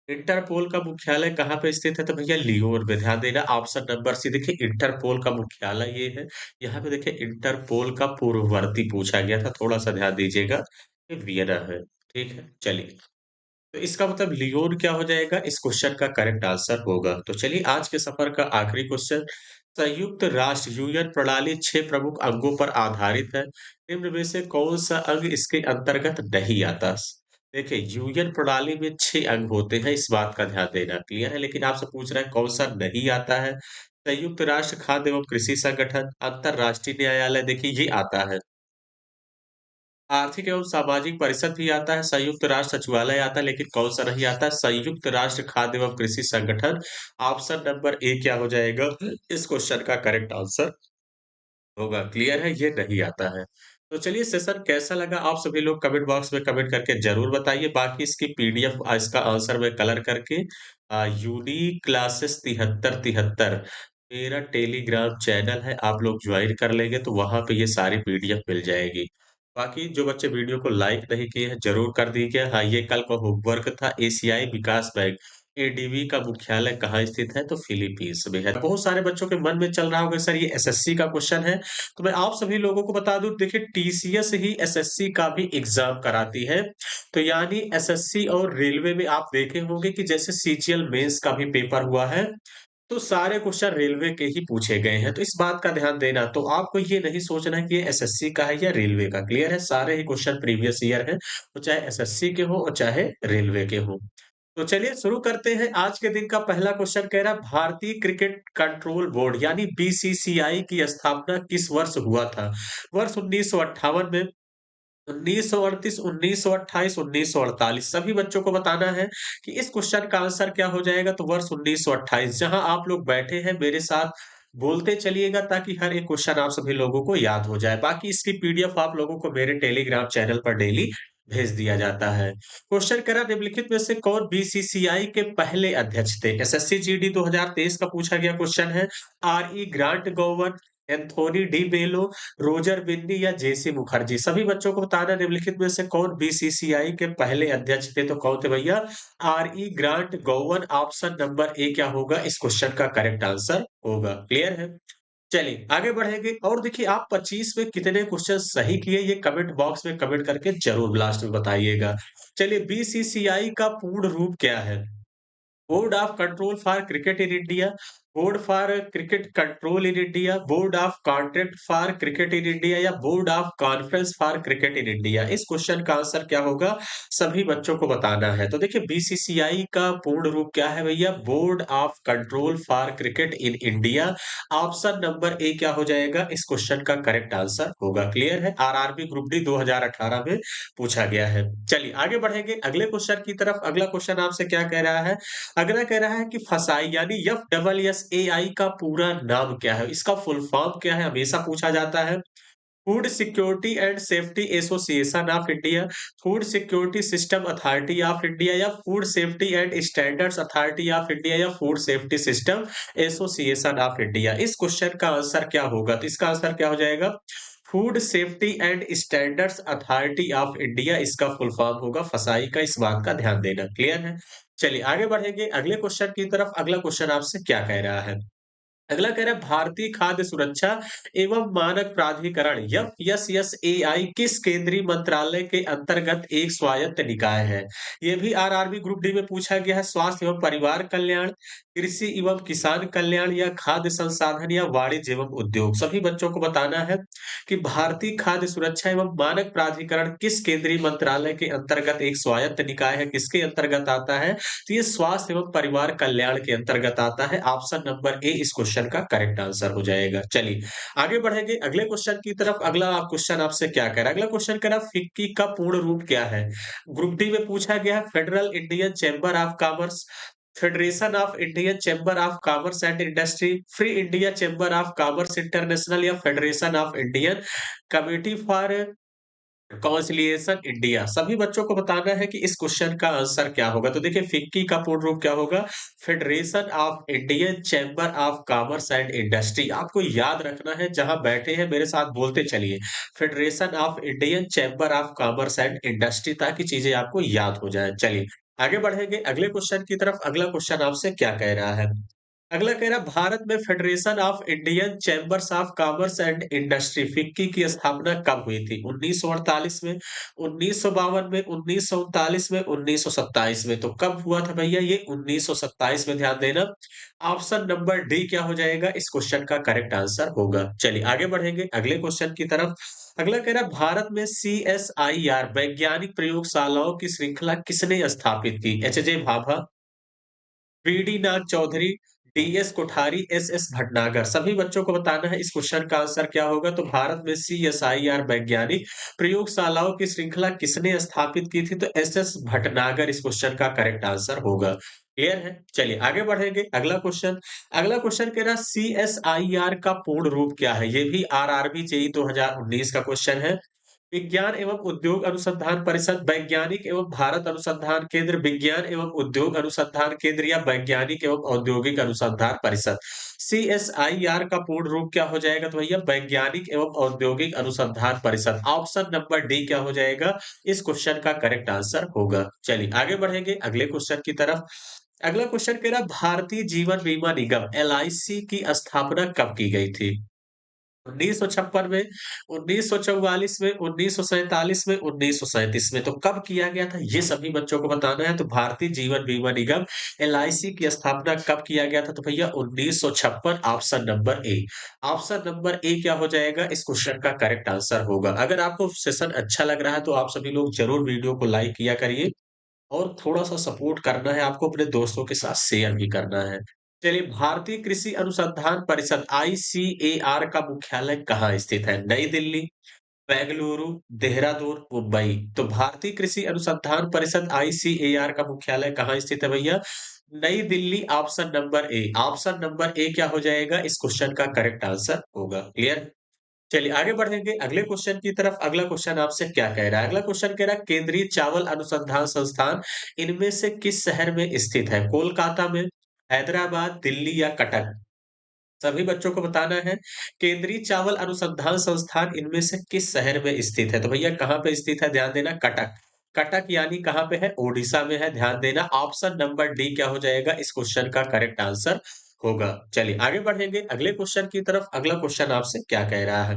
इंटरपोल का मुख्यालय कहाँ पे स्थित है? तो भैया लियोन में, ध्यान देना। ऑप्शन नंबर सी देखिए इंटरपोल का मुख्यालय ये है। यहाँ पे देखिए इंटरपोल का पूर्ववर्ती पूछा गया था, थोड़ा-सा ध्यान दीजिएगा। ये वियना है, ठीक है? चलिए, तो इसका मतलब लियोन क्या हो जाएगा? इस क्वेश्चन का करेक्ट आंसर होगा। तो चलिए आज के सफर का आखिरी क्वेश्चन। संयुक्त राष्ट्र यूएन प्रणाली 6 प्रमुख अंगों पर आधारित है। निम्न में से कौन-सा अंग इसके अंतर्गत नहीं आता? देखिए यूएन प्रणाली में 6 अंग होते हैं, इस बात का ध्यान देना। क्लियर है? लेकिन आपसे पूछ रहा है कौन-सा नहीं आता है? संयुक्त राष्ट्र खाद्य एवं कृषि संगठन, अंतर्राष्ट्रीय न्यायालय देखिए ये आता है। आर्थिक एवं सामाजिक परिषद भी आता है, संयुक्त राष्ट्र सचिवालय आता है, लेकिन कौन-सा नहीं आता? संयुक्त राष्ट्र खाद्य एवं कृषि संगठन। ऑप्शन नंबर ए क्या हो जाएगा? इस क्वेश्चन का करेक्ट आंसर होगा। क्लियर है? ये नहीं आता है। तो चलिए सेशन कैसा लगा आप सभी लोग कमेंट बॉक्स में कमेंट करके ज़रूर बताइए। बाकी इसकी पीडीएफ इसका आंसर मैं कलर करके यूनिक क्लासेस 7373 मेरा टेलीग्राम चैनल है, आप लोग ज्वाइन कर लेंगे तो वहाँ पे ये सारी पीडीएफ मिल जाएगी। बाकी जो बच्चे वीडियो को लाइक नहीं किए हैं ज़रूर कर दीजिए। हाँ, ये कल का होमवर्क था। एशियाई विकास बैंक एडीबी का मुख्यालय कहाँ स्थित है? तो फिलीपींस में है। बहुत सारे बच्चों के मन में चल रहा होगा सर ये एसएससी का क्वेश्चन है। तो मैं आप सभी लोगों को बता दूँ देखिए टीसीएस ही एसएससी का भी एग्ज़ाम कराती है। तो यानी एसएससी और रेलवे में आप देखे होंगे कि जैसे सीजीएल मेंस का भी पेपर हुआ है, तो सारे क्वेश्चन रेलवे के ही पूछे गए हैं। तो इस बात का ध्यान देना। तो आपको ये नहीं सोचना है कि ये एसएससी का है या रेलवे का। क्लियर है? सारे ही क्वेश्चन प्रीवियस ईयर हैं, वो चाहे एसएससी के हो और चाहे रेलवे के हो। तो चलिए शुरू करते हैं। आज के दिन का पहला क्वेश्चन कह रहा है भारतीय क्रिकेट कंट्रोल बोर्ड यानी बीसीसीआई की स्थापना किस वर्ष हुआ था? वर्ष 1958 में, 1938, 1928, 1948 सभी बच्चों को बताना है कि इस क्वेश्चन का आंसर क्या हो जाएगा? तो वर्ष 1928 जहां आप लोग बैठे हैं मेरे साथ बोलते चलिएगा ताकि हर एक क्वेश्चन आप सभी लोगों को याद हो जाए। बाकी इसकी पीडीएफ आप लोगों को मेरे टेलीग्राम चैनल पर डेली भेज दिया जाता है। क्वेश्चन कह रहा निम्नलिखित में से कौन बीसीसीआई के पहले अध्यक्ष थे? एसएससी जीडी 2023 का पूछा गया क्वेश्चन है। आर.ई. ग्रांट गवर्न, एंथोनी डी मेलो, रोजर बिन्नी या जेसी मुखर्जी। सभी बच्चों को बताना निम्नलिखित में से कौन बीसीसीआई के पहले अध्यक्ष थे? तो कौन थे भैया? R E. Grant Govan. Option number A क्या होगा इस क्वेश्चन का करेक्ट आंसर होगा। क्लियर है? चलिए आगे बढ़ेंगे और देखिए आप 25 में कितने क्वेश्चन सही किए ये कमेंट बॉक्स में कमेंट करके जरूर लास्ट में बताइएगा। चलिए बीसीसीआई का पूर्ण रूप क्या है? Board of control for cricket in India, board for cricket control in India, board of contract for cricket in India या board of conference for cricket in India. इस क्वेश्चन का आंसर क्या होगा सभी बच्चों को बताना है। तो देखिए बीसीसीआई का पूर्ण रूप क्या है भैया? Board of control for cricket in India. Option number A क्या हो जाएगा इस क्वेश्चन का करेक्ट आंसर होगा। क्लियर है? आरआरबी ग्रुप डी 2018 में पूछा गया है। चलिए आगे बढ़ेंगे अगले क्वेश्चन की तरफ। अगला क्वेश्चन आपसे क्या कह रहा है? अगला कह रहा है कि फसाई यानी FSSAI का पूरा नाम क्या है? इसका फुल फॉर्म क्या है? हमेशा पूछा जाता है। Food security and safety association of India, food security system authority of India या food safety and standards authority of India या food safety system association of India. इस क्वेश्चन का आंसर क्या होगा? तो इसका आंसर क्या हो जाएगा? Food safety and standards authority of India इसका फुल फॉर्म होगा। फसाई का इस बात का ध्यान देना। क्लियर है? चलिए आगे बढ़ेंगे अगले क्वेश्चन की तरफ। अगला क्वेश्चन आपसे क्या कह रहा है? अगला कह रहा है भारतीय खाद्य सुरक्षा एवं मानक प्राधिकरण FSSAI किस केंद्रीय मंत्रालय के अंतर्गत एक स्वायत्त निकाय है? ये भी आरआरबी ग्रुप डी में पूछा गया है। स्वास्थ्य एवं परिवार कल्याण, कृषि एवं किसान कल्याण या खाद्य संसाधन या वाणिज्य एवं उद्योग। सभी बच्चों को बताना है कि भारतीय खाद्य सुरक्षा एवं मानक प्राधिकरण किस केंद्रीय मंत्रालय के अंतर्गत एक स्वायत्त निकाय है, किसके अंतर्गत आता है? तो ये स्वास्थ्य एवं परिवार कल्याण के अंतर्गत आता है। ऑप्शन नंबर ए इस क्वेश्चन का करेक्ट आंसर हो जाएगा। चलिए आगे बढ़ेंगे अगले क्वेश्चन की तरफ। अगला क्वेश्चन आपसे क्या कह रहा है? अगला क्वेश्चन कह रहा है फिक्की का पूर्ण रूप क्या है? ग्रुप डी में पूछा गया है। Federal Indian chamber of commerce, federation of Indian chamber of commerce and industry, free India chamber of commerce international या federation of Indian committee for conciliation India. सभी बच्चों को बताना है कि इस क्वेश्चन का आंसर क्या होगा। तो देखिए फिक्की का पूर्ण रूप क्या होगा? Federation of Indian chamber of commerce and industry. आपको याद रखना है, जहां बैठे हैं मेरे साथ बोलते चलिए, federation of Indian chamber of commerce and industry, ताकि चीजें आपको याद हो जाए। चलिए आगे बढ़ेंगे अगले क्वेश्चन की तरफ। अगला क्वेश्चन आपसे क्या कह रहा है? अगला कह रहा है भारत में federation of Indian chambers of commerce and industry FICCI की स्थापना कब हुई थी? 1948 में, 1952 में, 1939 में, 1927 में। तो कब हुआ था भैया? ये 1927 में। ध्यान देना। ऑप्शन नंबर डी क्या हो जाएगा इस क्वेश्चन का करेक्ट आंसर होगा। चलिए आगे बढ़ेंगे अगले क्वेश्चन की तरफ। अगला कह रहा है भारत में CSIR वैज्ञानिक प्रयोगशालाओं की श्रृंखला किसने स्थापित की? एच जे भाभा, बीडी नाग चौधरी, डीएस कोठारी, एसएस भटनागर। सभी बच्चों को बताना है इस क्वेश्चन का आंसर क्या होगा। तो भारत में सीएसआईआर वैज्ञानिक प्रयोगशालाओं की श्रृंखला किसने स्थापित की थी? तो एसएस भटनागर इस क्वेश्चन का करेक्ट आंसर होगा। क्लियर है? चलिए आगे बढ़ेंगे अगला क्वेश्चन। अगला क्वेश्चन कह रहा है सीएसआईआर का पूर्ण रूप क्या है? ये भी आरआरबी जेई 2019 का क्वेश्चन है। विज्ञान एवं उद्योग अनुसंधान परिषद, वैज्ञानिक एवं भारत अनुसंधान केंद्र, विज्ञान एवं उद्योग अनुसंधान केंद्र या वैज्ञानिक एवं औद्योगिक अनुसंधान परिषद। CSIR का पूर्ण रूप क्या हो जाएगा? तो भैया वैज्ञानिक एवं औद्योगिक अनुसंधान परिषद। ऑप्शन नंबर डी क्या हो जाएगा इस क्वेश्चन का करेक्ट आंसर होगा। चलिए आगे बढ़ेंगे अगले क्वेश्चन की तरफ। अगला क्वेश्चन कह रहा है भारतीय जीवन बीमा निगम LIC की स्थापना कब की गई थी? 1956 में, 1944 में, 1947 में, 1937 में। तो कब किया गया था ये सभी बच्चों को बताना है। तो भारतीय जीवन बीमा निगम LIC की स्थापना कब किया गया था? तो भैया 1956। Option number A. Option number A क्या हो जाएगा इस क्वेश्चन का करेक्ट आंसर होगा। अगर आपको सेशन अच्छा लग रहा है तो आप सभी लोग जरूर वीडियो को लाइक किया करिए और थोड़ा-सा सपोर्ट करना है आपको, अपने दोस्तों के साथ शेयर भी करना है। चलिए भारतीय कृषि अनुसंधान परिषद ICAR का मुख्यालय कहाँ स्थित है? नई दिल्ली, बेंगलुरु, देहरादून, मुंबई। तो भारतीय कृषि अनुसंधान परिषद ICAR का मुख्यालय कहाँ स्थित है भैया? नई Delhi. Option number A. Option number A क्या हो जाएगा इस क्वेश्चन का करेक्ट आंसर होगा। क्लियर? चलिए आगे बढ़ेंगे अगले क्वेश्चन की तरफ। अगला क्वेश्चन आपसे क्या कह रहा है? अगला क्वेश्चन कह रहा है केंद्रीय चावल अनुसंधान संस्थान इनमें से किस शहर में स्थित है? कोलकाता में, हैदराबाद, दिल्ली या कटक? सभी बच्चों को बताना है केंद्रीय चावल अनुसंधान संस्थान इनमें से किस शहर में स्थित है? तो भैया कहाँ पे स्थित है? ध्यान देना कटक। कटक यानी कहाँ पे है? ओडिशा में है। ध्यान देना ऑप्शन नंबर डी क्या हो जाएगा इस क्वेश्चन का करेक्ट आंसर होगा। चलिए आगे बढ़ेंगे अगले क्वेश्चन की तरफ। अगला क्वेश्चन आपसे क्या कह रहा है?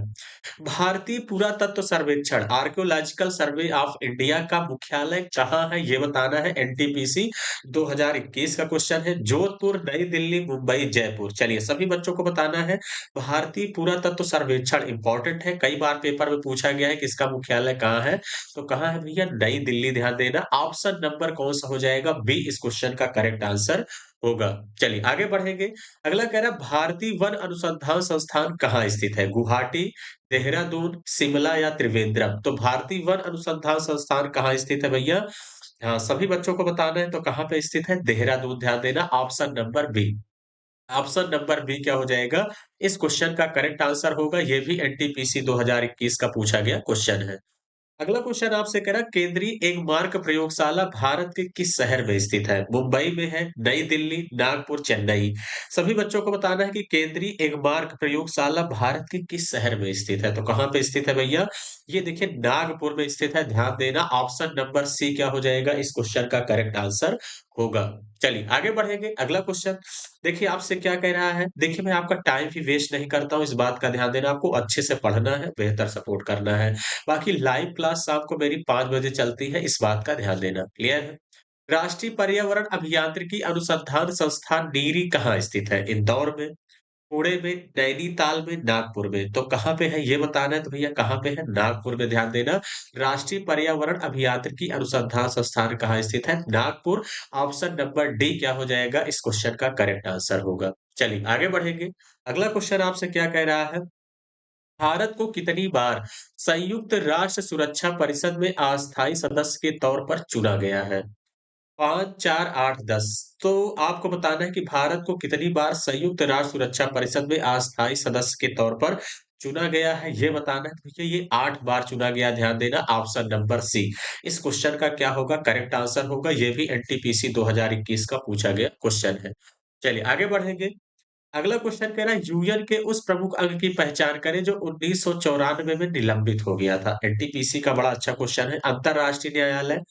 भारतीय पुरातत्व सर्वेक्षण आर्कियोलॉजिकल सर्वे ऑफ इंडिया का मुख्यालय कहाँ है ये बताना है। एनटीपीसी 2021 का क्वेश्चन है। जोधपुर, नई दिल्ली, मुंबई, जयपुर। चलिए सभी बच्चों को बताना है भारतीय पुरातत्व सर्वेक्षण इंपॉर्टेंट है, कई बार पेपर में पूछा गया है कि इसका मुख्यालय कहाँ है। तो कहाँ है भैया? नई दिल्ली। ध्यान देना ऑप्शन नंबर कौन सा हो जाएगा? बी इस क्वेश्चन का करेक्ट आंसर होगा। चलिए आगे बढ़ेंगे। अगला कह रहा है भारतीय वन अनुसंधान संस्थान कहाँ स्थित है? गुवाहाटी, देहरादून, शिमला या त्रिवेंद्रम? तो भारतीय वन अनुसंधान संस्थान कहाँ स्थित है भैया? हाँ, सभी बच्चों को बताना है तो कहाँ पे स्थित है? देहरादून। ध्यान देना option number B. Option number B क्या हो जाएगा? इस क्वेश्चन का करेक्ट आंसर होगा। ये भी एनटीपीसी 2021 का पूछा गया क्वेश्चन है। अगला क्वेश्चन आपसे कह रहा है केंद्रीय एगमार्क प्रयोगशाला भारत के किस शहर में स्थित है? मुंबई में है, नई दिल्ली, नागपुर, चेन्नई? सभी बच्चों को बताना है कि केंद्रीय एगमार्क प्रयोगशाला भारत के किस शहर में स्थित है? तो कहाँ पे स्थित है भैया? ये देखिए नागपुर में स्थित है। ध्यान देना ऑप्शन नंबर सी क्या हो जाएगा इस क्वेश्चन का करेक्ट आंसर होगा। चलिए आगे बढ़ेंगे अगला क्वेश्चन। देखिए आपसे क्या कह रहा है? देखिए मैं आपका टाइम भी वेस्ट नहीं करता हूँ, इस बात का ध्यान देना। आपको अच्छे से पढ़ना है, बेहतर सपोर्ट करना है। बाकी लाइव क्लास शाम को मेरी 5 बजे चलती है, इस बात का ध्यान देना। क्लियर है? राष्ट्रीय पर्यावरण अभियांत्रिकी अनुसंधान संस्थान नीरी कहाँ स्थित है? इंदौर में, पुणे में, नैनीताल में, नागपुर में? तो कहाँ पे है ये बताना है। तो भैया कहाँ पे है? नागपुर में। ध्यान देना राष्ट्रीय पर्यावरण अभियांत्रिकी अनुसंधान संस्थान कहाँ स्थित है? नागपुर। ऑप्शन नंबर डी क्या हो जाएगा इस क्वेश्चन का करेक्ट आंसर होगा। चलिए आगे बढ़ेंगे। अगला क्वेश्चन आपसे क्या कह रहा है? भारत को कितनी बार संयुक्त राष्ट्र सुरक्षा परिषद में अस्थायी सदस्य के तौर पर चुना गया है? 5, 4, 8, 10। तो आपको बताना है कि भारत को कितनी बार संयुक्त राष्ट्र सुरक्षा परिषद में अस्थायी सदस्य के तौर पर चुना गया है, ये बताना है। देखिए ये 8 बार चुना गया। ध्यान देना ऑप्शन नंबर सी इस क्वेश्चन का क्या होगा? करेक्ट आंसर होगा। ये भी एनटीपीसी 2021 का पूछा गया क्वेश्चन है। चलिए आगे बढ़ेंगे। अगला क्वेश्चन कह रहा है यूएन के उस प्रमुख अंग की पहचान करें जो 1994 में निलंबित हो गया था। एनटीपीसी का बड़ा अच्छा क्वेश्चन है। अंतरराष्ट्रीय न्यायालय,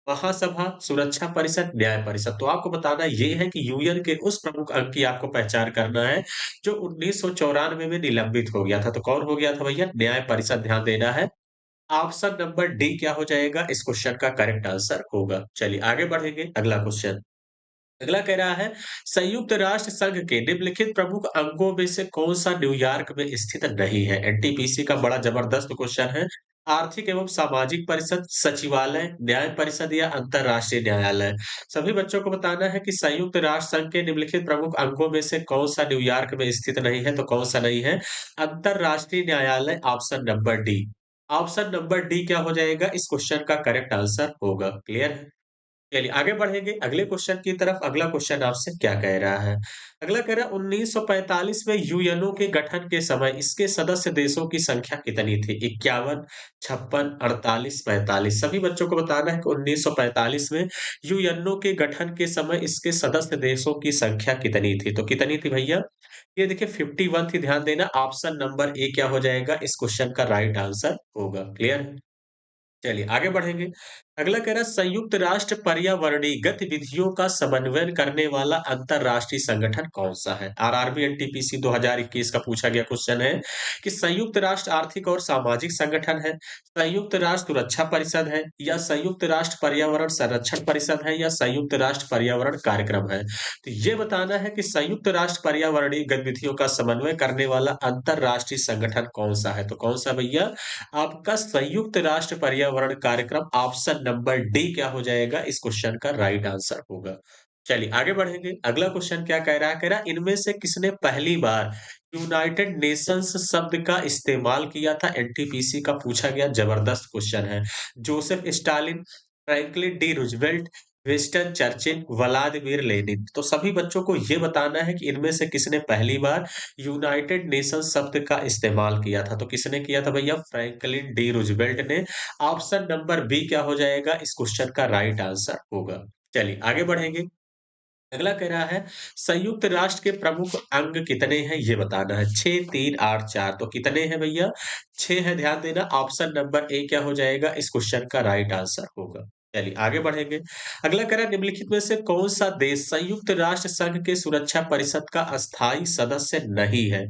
महासभा, सुरक्षा परिषद, न्याय परिषद? तो आपको बताना ये है कि यूएन के उस प्रमुख अंग की आपको पहचान करना है जो 1994 में निलंबित हो गया था। तो कौन हो गया था भैया? न्याय परिषद। ध्यान देना है ऑप्शन नंबर डी क्या हो जाएगा इस क्वेश्चन का करेक्ट आंसर होगा। चलिए आगे बढ़ेंगे अगला क्वेश्चन। अगला कह रहा है संयुक्त राष्ट्र संघ के निम्नलिखित प्रमुख अंगों में से कौन सा न्यूयॉर्क में स्थित नहीं है? एनटीपीसी का बड़ा जबरदस्त क्वेश्चन है। आर्थिक एवं सामाजिक परिषद, सचिवालय, न्याय परिषद या अंतरराष्ट्रीय न्यायालय? सभी बच्चों को बताना है कि संयुक्त राष्ट्र संघ के निम्नलिखित प्रमुख अंगों में से कौन सा न्यूयॉर्क में स्थित नहीं है। तो कौन सा नहीं है? अंतरराष्ट्रीय न्यायालय। Option number D. Option number D क्या हो जाएगा इस क्वेश्चन का करेक्ट आंसर होगा। क्लियर है? चलिए आगे बढ़ेंगे अगले क्वेश्चन की तरफ। अगला क्वेश्चन आपसे क्या कह रहा है? अगला कह रहा है 1945 में यूएनओ के गठन के समय इसके सदस्य देशों की संख्या कितनी थी? 51, 56, 48, 45? सभी बच्चों को बताना है कि 1945 में यूएनओ के गठन के समय इसके सदस्य देशों की संख्या कितनी थी? तो कितनी थी भैया? ये देखिए 51 थी। ध्यान देना ऑप्शन नंबर ए क्या हो जाएगा इस क्वेश्चन का राइट आंसर होगा। क्लियर है? चलिए आगे बढ़ेंगे। अगला कह रहा है संयुक्त राष्ट्र पर्यावरणीय गतिविधियों का समन्वय करने वाला अंतरराष्ट्रीय संगठन कौन सा है? आरआरबी एनटीपीसी 2021 का पूछा गया क्वेश्चन है कि संयुक्त राष्ट्र आर्थिक और सामाजिक संगठन है, संयुक्त राष्ट्र सुरक्षा परिषद है या संयुक्त राष्ट्र पर्यावरण संरक्षण परिषद है या संयुक्त राष्ट्र पर्यावरण कार्यक्रम है? तो ये बताना है कि संयुक्त राष्ट्र पर्यावरणीय गतिविधियों का समन्वय करने वाला अंतरराष्ट्रीय संगठन कौन सा है? तो कौन सा भैया? आपका संयुक्त राष्ट्र पर्यावरण कार्यक्रम। ऑप्शन नंबर डी क्या हो जाएगा इस क्वेश्चन का राइट आंसर होगा। चलिए आगे बढ़ेंगे। अगला क्वेश्चन क्या कह रहा है? कह रहा है इनमें से किसने पहली बार यूनाइटेड नेशंस शब्द का इस्तेमाल किया था? एनटीपीसी का पूछा गया जबरदस्त क्वेश्चन है। Joseph Stalin, Franklin D Roosevelt, Winston Churchill, Vladimir Lenin. तो सभी बच्चों को ये बताना है कि इनमें से किसने पहली बार यूनाइटेड नेशंस शब्द का इस्तेमाल किया था। तो किसने किया था भैया? फ्रैंकलिन डी रूज़वेल्ट ने। ऑप्शन नंबर बी क्या हो जाएगा इस क्वेश्चन का राइट आंसर होगा। चलिए आगे बढ़ेंगे। अगला कह रहा है संयुक्त राष्ट्र के प्रमुख अंग कितने हैं ये बताना है। 6, 3, 8, 4 तो कितने हैं भैया? 6 है, ध्यान देना। ऑप्शन नंबर ए क्या हो जाएगा इस क्वेश्चन का राइट आंसर होगा। चलिए आगे बढ़ेंगे। अगला कह रहा है निम्नलिखित में से कौन सा देश संयुक्त राष्ट्र संघ के सुरक्षा परिषद का अस्थायी सदस्य नहीं है?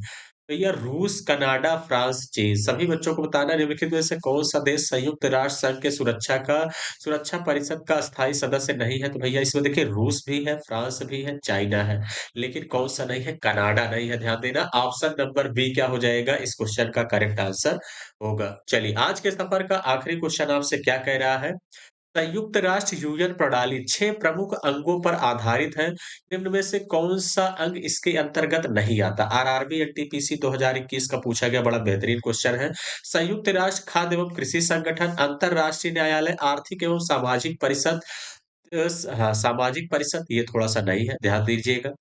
भैया रूस, कनाडा, फ्रांस, चीन। सभी बच्चों को बताना है निम्नलिखित में से कौन सा देश संयुक्त राष्ट्र संघ के सुरक्षा परिषद का अस्थायी सदस्य नहीं है। तो भैया इसमें देखिए रूस भी है, फ्रांस भी है, चाइना है, लेकिन कौन सा नहीं है? कनाडा नहीं है। ध्यान देना ऑप्शन नंबर बी क्या हो जाएगा इस क्वेश्चन का करेक्ट आंसर होगा। चलिए आज के सफर का आखिरी क्वेश्चन आपसे क्या कह रहा है? संयुक्त राष्ट्र यूएन प्रणाली 6 प्रमुख अंगों पर आधारित है। निम्न में से कौन-सा अंग इसके अंतर्गत नहीं आता? आरआरबी एनटीपीसी 2021 का पूछा गया बड़ा बेहतरीन क्वेश्चन है। संयुक्त राष्ट्र खाद्य एवं कृषि संगठन, अंतर्राष्ट्रीय न्यायालय, आर्थिक एवं सामाजिक परिषद हाँ, सामाजिक परिषद ये थोड़ा-सा नहीं है, ध्यान दीजिएगा।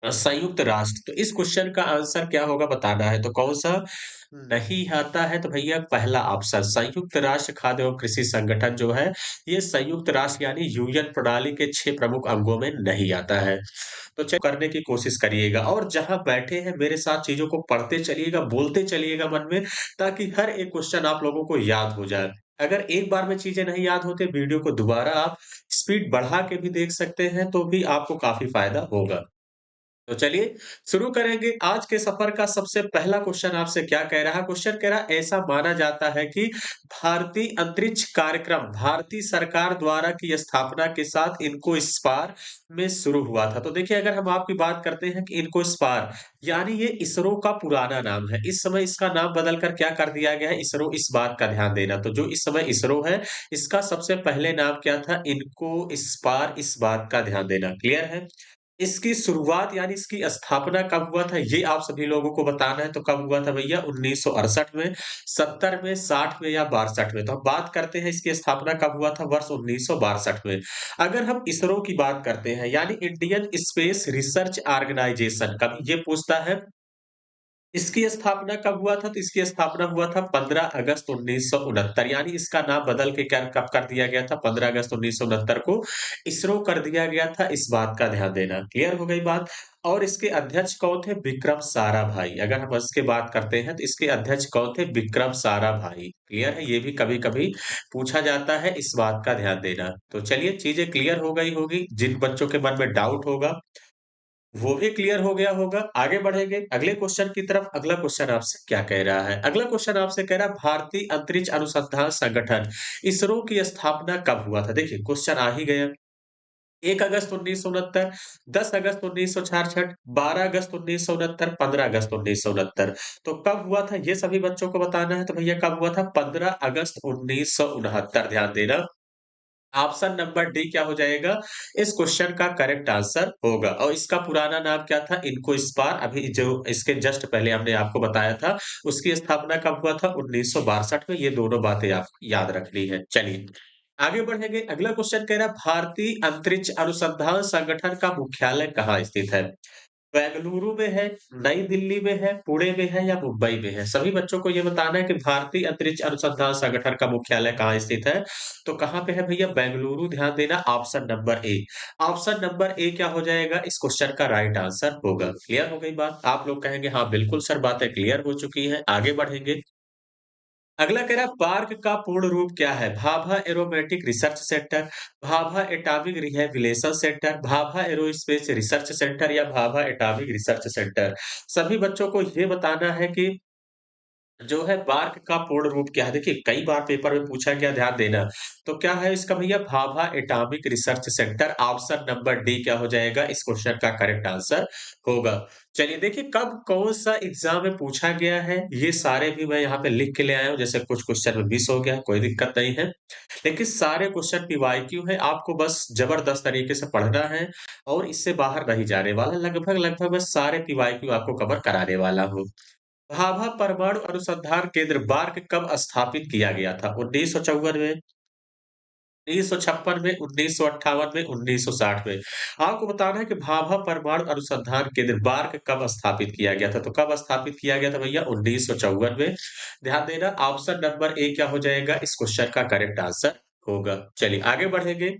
संयुक्त राष्ट्र, तो इस क्वेश्चन का आंसर क्या होगा बताना है। तो कौन-सा नहीं आता है? तो भैया पहला ऑप्शन संयुक्त राष्ट्र खाद्य एवं कृषि संगठन जो है, ये संयुक्त राष्ट्र यानी यूएन प्रणाली के 6 प्रमुख अंगों में नहीं आता है। तो करने की कोशिश करिएगा और जहाँ बैठे हैं मेरे साथ चीज़ों को पढ़ते चलिएगा, बोलते चलिएगा मन में, ताकि हर एक क्वेश्चन आप लोगों को याद हो जाए। अगर एक बार में चीज़ें नहीं याद होती, वीडियो को दोबारा आप स्पीड बढ़ा के भी देख सकते हैं, तो भी आपको काफ़ी फ़ायदा होगा। तो चलिए शुरू करेंगे आज के सफर का सबसे पहला क्वेश्चन आपसे क्या कह रहा है? क्वेश्चन कह रहा है ऐसा माना जाता है कि भारतीय अंतरिक्ष कार्यक्रम भारतीय सरकार द्वारा की स्थापना के साथ इनको स्पार में शुरू हुआ था। तो देखिए अगर हम आपकी बात करते हैं कि इनको स्पार यानी ये इसरो का पुराना नाम है। इस समय इसका नाम बदल कर क्या कर दिया गया है? इसरो, इस बात का ध्यान देना। तो जो इस समय इसरो है, इसका सबसे पहले नाम क्या था? इनको स्पार, इस बात का ध्यान देना। क्लियर है? इसकी शुरुआत यानी इसकी स्थापना कब हुआ था, ये आप सभी लोगों को बताना है। तो कब हुआ था भैया? 1968 में, 70 में, 60 में या 62 में। तो हम बात करते हैं इसकी स्थापना कब हुआ था? वर्ष 1962 में। अगर हम इसरो की बात करते हैं यानी इंडियन स्पेस रिसर्च ऑर्गेनाइजेशन, कब ये पूछता है इसकी स्थापना कब हुआ था? तो इसकी स्थापना हुआ था 15 अगस्त 1969 यानी इसका नाम बदल के क्या कब कर दिया गया था? 15 अगस्त 1969 को इसरो कर दिया गया था, इस बात का ध्यान देना। क्लियर हो गई बात? और इसके अध्यक्ष कौन थे? विक्रम साराभाई। अगर हम इसकी बात करते हैं तो इसके अध्यक्ष कौन थे? विक्रम साराभाई। क्लियर है? ये भी कभी-कभी पूछा जाता है, इस बात का ध्यान देना। तो चलिए चीज़ें क्लियर हो गई होगी, जिन बच्चों के मन में डाउट होगा वो भी क्लियर हो गया होगा। आगे बढ़ेंगे अगले क्वेश्चन की तरफ। अगला क्वेश्चन आपसे क्या कह रहा है? अगला क्वेश्चन आपसे कह रहा है भारतीय अंतरिक्ष अनुसंधान संगठन इसरो की स्थापना कब हुआ था? देखिए क्वेश्चन आ ही गया। 1 अगस्त 1969, 10 अगस्त 1966, 12 अगस्त 1969, 15 अगस्त 1969। तो कब हुआ था ये सभी बच्चों को बताना है। तो भैया कब हुआ था? 15 अगस्त 1969। ध्यान देना। ऑप्शन नंबर डी क्या हो जाएगा? इस क्वेश्चन का करेक्ट आंसर होगा और इसका पुराना नाम क्या था? इनको स्पार। अभी जो इसके जस्ट पहले हमने आपको बताया था, उसकी स्थापना कब हुआ था? 1962 में। ये दोनों बातें आपको याद रखनी है। चलिए, आगे बढ़ेंगे। अगला क्वेश्चन कह रहा है भारतीय अंतरिक्ष अनुसंधान संगठन का मुख्यालय कहाँ स्थित है? बेंगलुरु में है, नई दिल्ली में है, पुणे में है या मुंबई में है? सभी बच्चों को ये बताना है कि भारतीय अंतरिक्ष अनुसंधान संगठन का मुख्यालय कहाँ स्थित है? तो कहाँ पे है भैया? बेंगलुरु। ध्यान देना option number A. Option number A क्या हो जाएगा इस क्वेश्चन का राइट आंसर होगा। क्लियर हो गई बात? आप लोग कहेंगे हाँ बिल्कुल सर बातें क्लियर हो चुकी है। आगे बढ़ेंगे। अगला कह रहा है पार्क का पूर्ण रूप क्या है? Bhabha aromatic research centre, Bhabha atomic rehabilitation centre, Bhabha aerospace research centre या भाभा एटॉमिक रिसर्च सेंटर। सभी बच्चों को ये बताना है कि जो है बार्क का पूर्ण रूप क्या है? देखिए कई बार पेपर में पूछा गया, ध्यान देना। तो क्या है इसका भैया? Bhabha atomic research centre. Option number D क्या हो जाएगा इस क्वेश्चन का करेक्ट आंसर होगा। चलिए देखिए कब कौन-सा एग्ज़ाम में पूछा गया है, ये सारे भी मैं यहाँ पे लिख के ले आया हूँ। जैसे कुछ क्वेश्चन में मिस हो गया है, कोई दिक्कत नहीं है। लेकिन सारे क्वेश्चन पीवाईक्यू हैं, आपको बस जबरदस्त तरीके से पढ़ना है और इससे बाहर नहीं जाने वाला। लगभग-लगभग मैं सारे पीवाईक्यू आपको कवर कराने वाला हूँ। भाभा परमाणु अनुसंधान केंद्र बार्क कब स्थापित किया गया था? 1954 में, 1956 में, 1958 में, 1960 में। आपको बताना है कि भाभा परमाणु अनुसंधान केंद्र बार्क कब स्थापित किया गया था? तो कब स्थापित किया गया था भैया? 1954 में। ध्यान देना ऑप्शन नंबर ए क्या हो जाएगा इस क्वेश्चन का करेक्ट आंसर होगा। चलिए आगे बढ़ेंगे।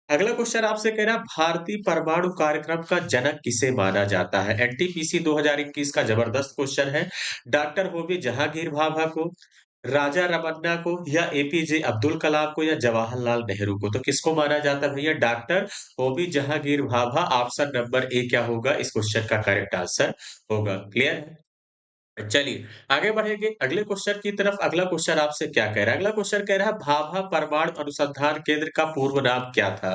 अगला क्वेश्चन आपसे कह रहा है भारतीय परमाणु कार्यक्रम का जनक किसे माना जाता है? एनटीपीसी 2021 का जबरदस्त क्वेश्चन है। डॉक्टर होमी जहांगीर भाभा को, राजा रमन्ना को या एपीजे अब्दुल कलाम को या जवाहरलाल नेहरू को? तो किसको माना जाता है भैया? Doctor Homi Jahangir Bhabha. Option number A क्या होगा इस क्वेश्चन का करेक्ट आंसर होगा। क्लियर है? चलिए, आगे बढ़ेंगे अगले क्वेश्चन की तरफ। अगला क्वेश्चन आपसे क्या कह रहा है? अगला क्वेश्चन कह रहा है भाभा परमाणु अनुसंधान केंद्र का पूर्व नाम क्या था?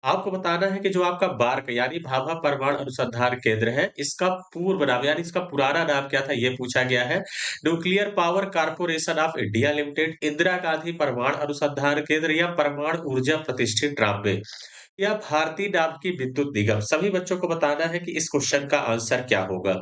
आपको बताना है कि जो आपका बार्क यानी भाभा परमाणु अनुसंधान केंद्र है, इसका पूर्व नाम यानी इसका पुराना नाम क्या था? ये पूछा गया है। Nuclear power corporation of India limited, Indira Gandhi परमाणु अनुसंधान केंद्र या परमाणु ऊर्जा प्रतिष्ठित ट्रांबे या भारतीय नाम की विद्युत निगम। सभी बच्चों को बताना है कि इस क्वेश्चन का आंसर क्या होगा।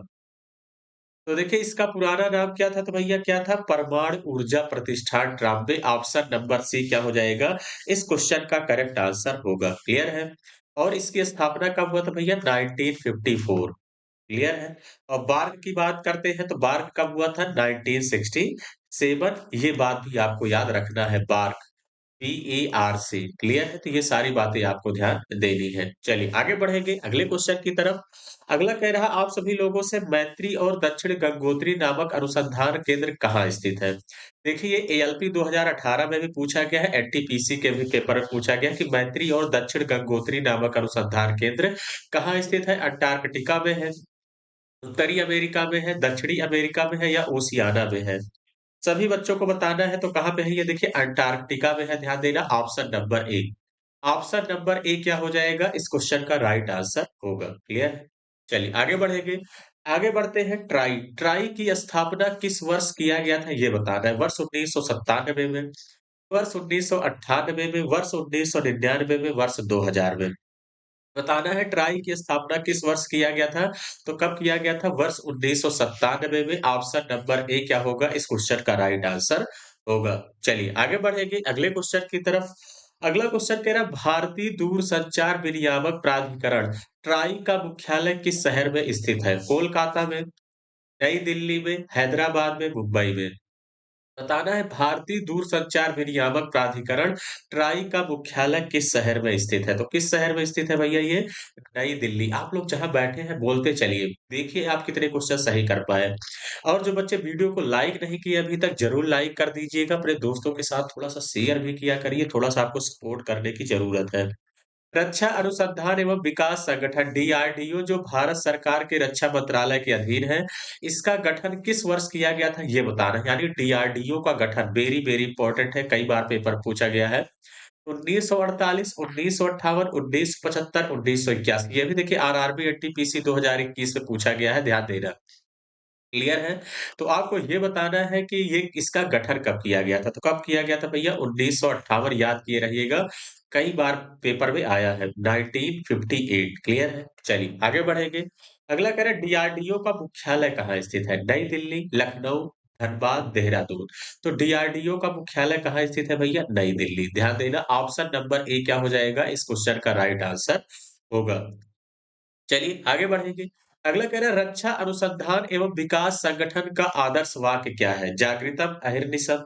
तो देखिए इसका पुराना नाम क्या था? तो भैया क्या था? परमाणु ऊर्जा प्रतिष्ठान ट्रांबे। ऑप्शन नंबर सी क्या हो जाएगा इस क्वेश्चन का करेक्ट आंसर होगा। क्लियर है? और इसकी स्थापना कब हुआ था भैया? 1954। क्लियर है? और बार्क की बात करते हैं तो बार्क कब हुआ था? 1967। ये बात भी आपको याद रखना है। Bark BARC। क्लियर है? तो ये सारी बातें आपको ध्यान देनी है। चलिए आगे बढ़ेंगे अगले क्वेश्चन की तरफ। अगला कह रहा आप सभी लोगों से मैत्री और दक्षिण गंगोत्री नामक अनुसंधान केंद्र कहाँ स्थित है? देखिए ये एएलपी 2018 में भी पूछा गया है, एनटीपीसी के भी पेपर में पूछा गया कि मैत्री और दक्षिण गंगोत्री नामक अनुसंधान केंद्र कहाँ स्थित है? अंटार्कटिका में है, उत्तरी अमेरिका में है, दक्षिणी अमेरिका में है या ओशियाना में है? सभी बच्चों को बताना है तो कहाँ पे है ये? देखिए अंटार्कटिका में है। ध्यान देना option number A. Option number A क्या हो जाएगा इस क्वेश्चन का राइट आंसर होगा। क्लियर है? चलिए आगे बढ़ेंगे। आगे बढ़ते हैं ट्राई। ट्राई की स्थापना किस वर्ष किया गया था ये बताना है। वर्ष 1997 में, वर्ष 1998 में, वर्ष 1999 में, वर्ष 2000 में। बताना है ट्राई की स्थापना किस वर्ष किया गया था? तो कब किया गया था? वर्ष 1997 में। ऑप्शन नंबर ए क्या होगा इस क्वेश्चन का राइट आंसर होगा। चलिए आगे बढ़ेंगे अगले क्वेश्चन की तरफ। अगला क्वेश्चन कह रहा है भारतीय दूरसंचार विनियामक प्राधिकरण ट्राई का मुख्यालय किस शहर में स्थित है? कोलकाता में, नई दिल्ली में, हैदराबाद में, मुंबई में? बताना है भारतीय दूरसंचार विनियामक प्राधिकरण ट्राई का मुख्यालय किस शहर में स्थित है? तो किस शहर में स्थित है भैया ये? नई दिल्ली। आप लोग जहाँ बैठे हैं बोलते चलिए, देखिए आप कितने क्वेश्चन सही कर पाए। और जो बच्चे वीडियो को लाइक नहीं किए अभी तक जरूर लाइक कर दीजिएगा, अपने दोस्तों के साथ थोड़ा सा शेयर भी किया करिए, थोड़ा सा आपको सपोर्ट करने की जरूरत है। रक्षा अनुसंधान एवं विकास संगठन डीआरडीओ जो भारत सरकार के रक्षा मंत्रालय के अधीन है, इसका गठन किस वर्ष किया गया था ये बताना है। यानी डीआरडीओ का गठन वेरी वेरी इंपॉर्टेंट है, कई बार पेपर पूछा गया है। 1948, 1958, 1975, 1981। ये भी देखिए आरआरबी एनटीपीसी 2021 में पूछा गया है, ध्यान देना। क्लियर है? तो आपको ये बताना है कि ये इसका गठन कब किया गया था? तो कब किया गया था भैया? 1958 याद किए रहिएगा, कई बार पेपर में आया है 1958। क्लियर है? चलिए आगे बढ़ेंगे। अगला कह रहा है डीआरडीओ का मुख्यालय कहाँ स्थित है? नई दिल्ली, लखनऊ, धनबाद, देहरादून। तो डीआरडीओ का मुख्यालय कहाँ स्थित है भैया? नई दिल्ली। ध्यान देना ऑप्शन नंबर ए क्या हो जाएगा इस क्वेश्चन का राइट आंसर होगा। चलिए आगे बढ़ेंगे। अगला कह रहा है रक्षा अनुसंधान एवं विकास संगठन का आदर्श वाक्य क्या है? जागृतम अहिर्निशम,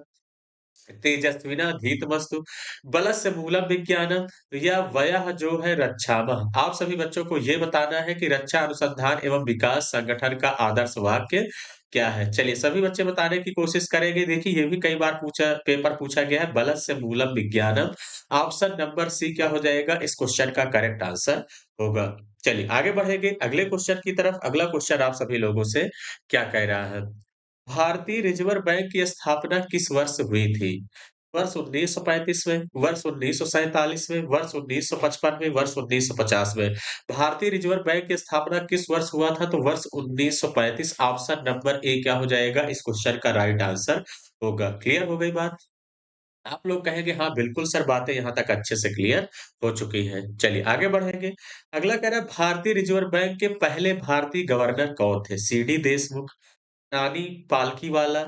तेजस्विना धीतमस्तु, बलस्य मूलम विज्ञानम या वयः जो है रक्षामः। आप सभी बच्चों को ये बताना है कि रक्षा अनुसंधान एवं विकास संगठन का आदर्श वाक्य क्या है? चलिए सभी बच्चे बताने की कोशिश करेंगे। देखिए ये भी कई बार पेपर पूछा गया है, बलस्य मूलम विज्ञानम। ऑप्शन नंबर सी क्या हो जाएगा इस क्वेश्चन का करेक्ट आंसर होगा। चलिए आगे बढ़ेंगे अगले क्वेश्चन की तरफ। अगला क्वेश्चन आप सभी लोगों से क्या कह रहा है? भारतीय रिजर्व बैंक की स्थापना किस वर्ष हुई थी? वर्ष 1935 में, वर्ष 1947 में, वर्ष 1955 में, वर्ष 1950 में? भारतीय रिजर्व बैंक की स्थापना किस वर्ष हुआ था? तो वर्ष 1935। ऑप्शन नंबर ए क्या हो जाएगा इस क्वेश्चन का राइट आंसर होगा। क्लियर हो गई बात? आप लोग कहेंगे हाँ बिल्कुल सर, बातें यहाँ तक अच्छे से क्लियर हो चुकी हैं। चलिए आगे बढ़ेंगे। अगला कह रहा है भारतीय रिजर्व बैंक के पहले भारतीय गवर्नर कौन थे? सीडी देशमुख, नानी पालकीवाला,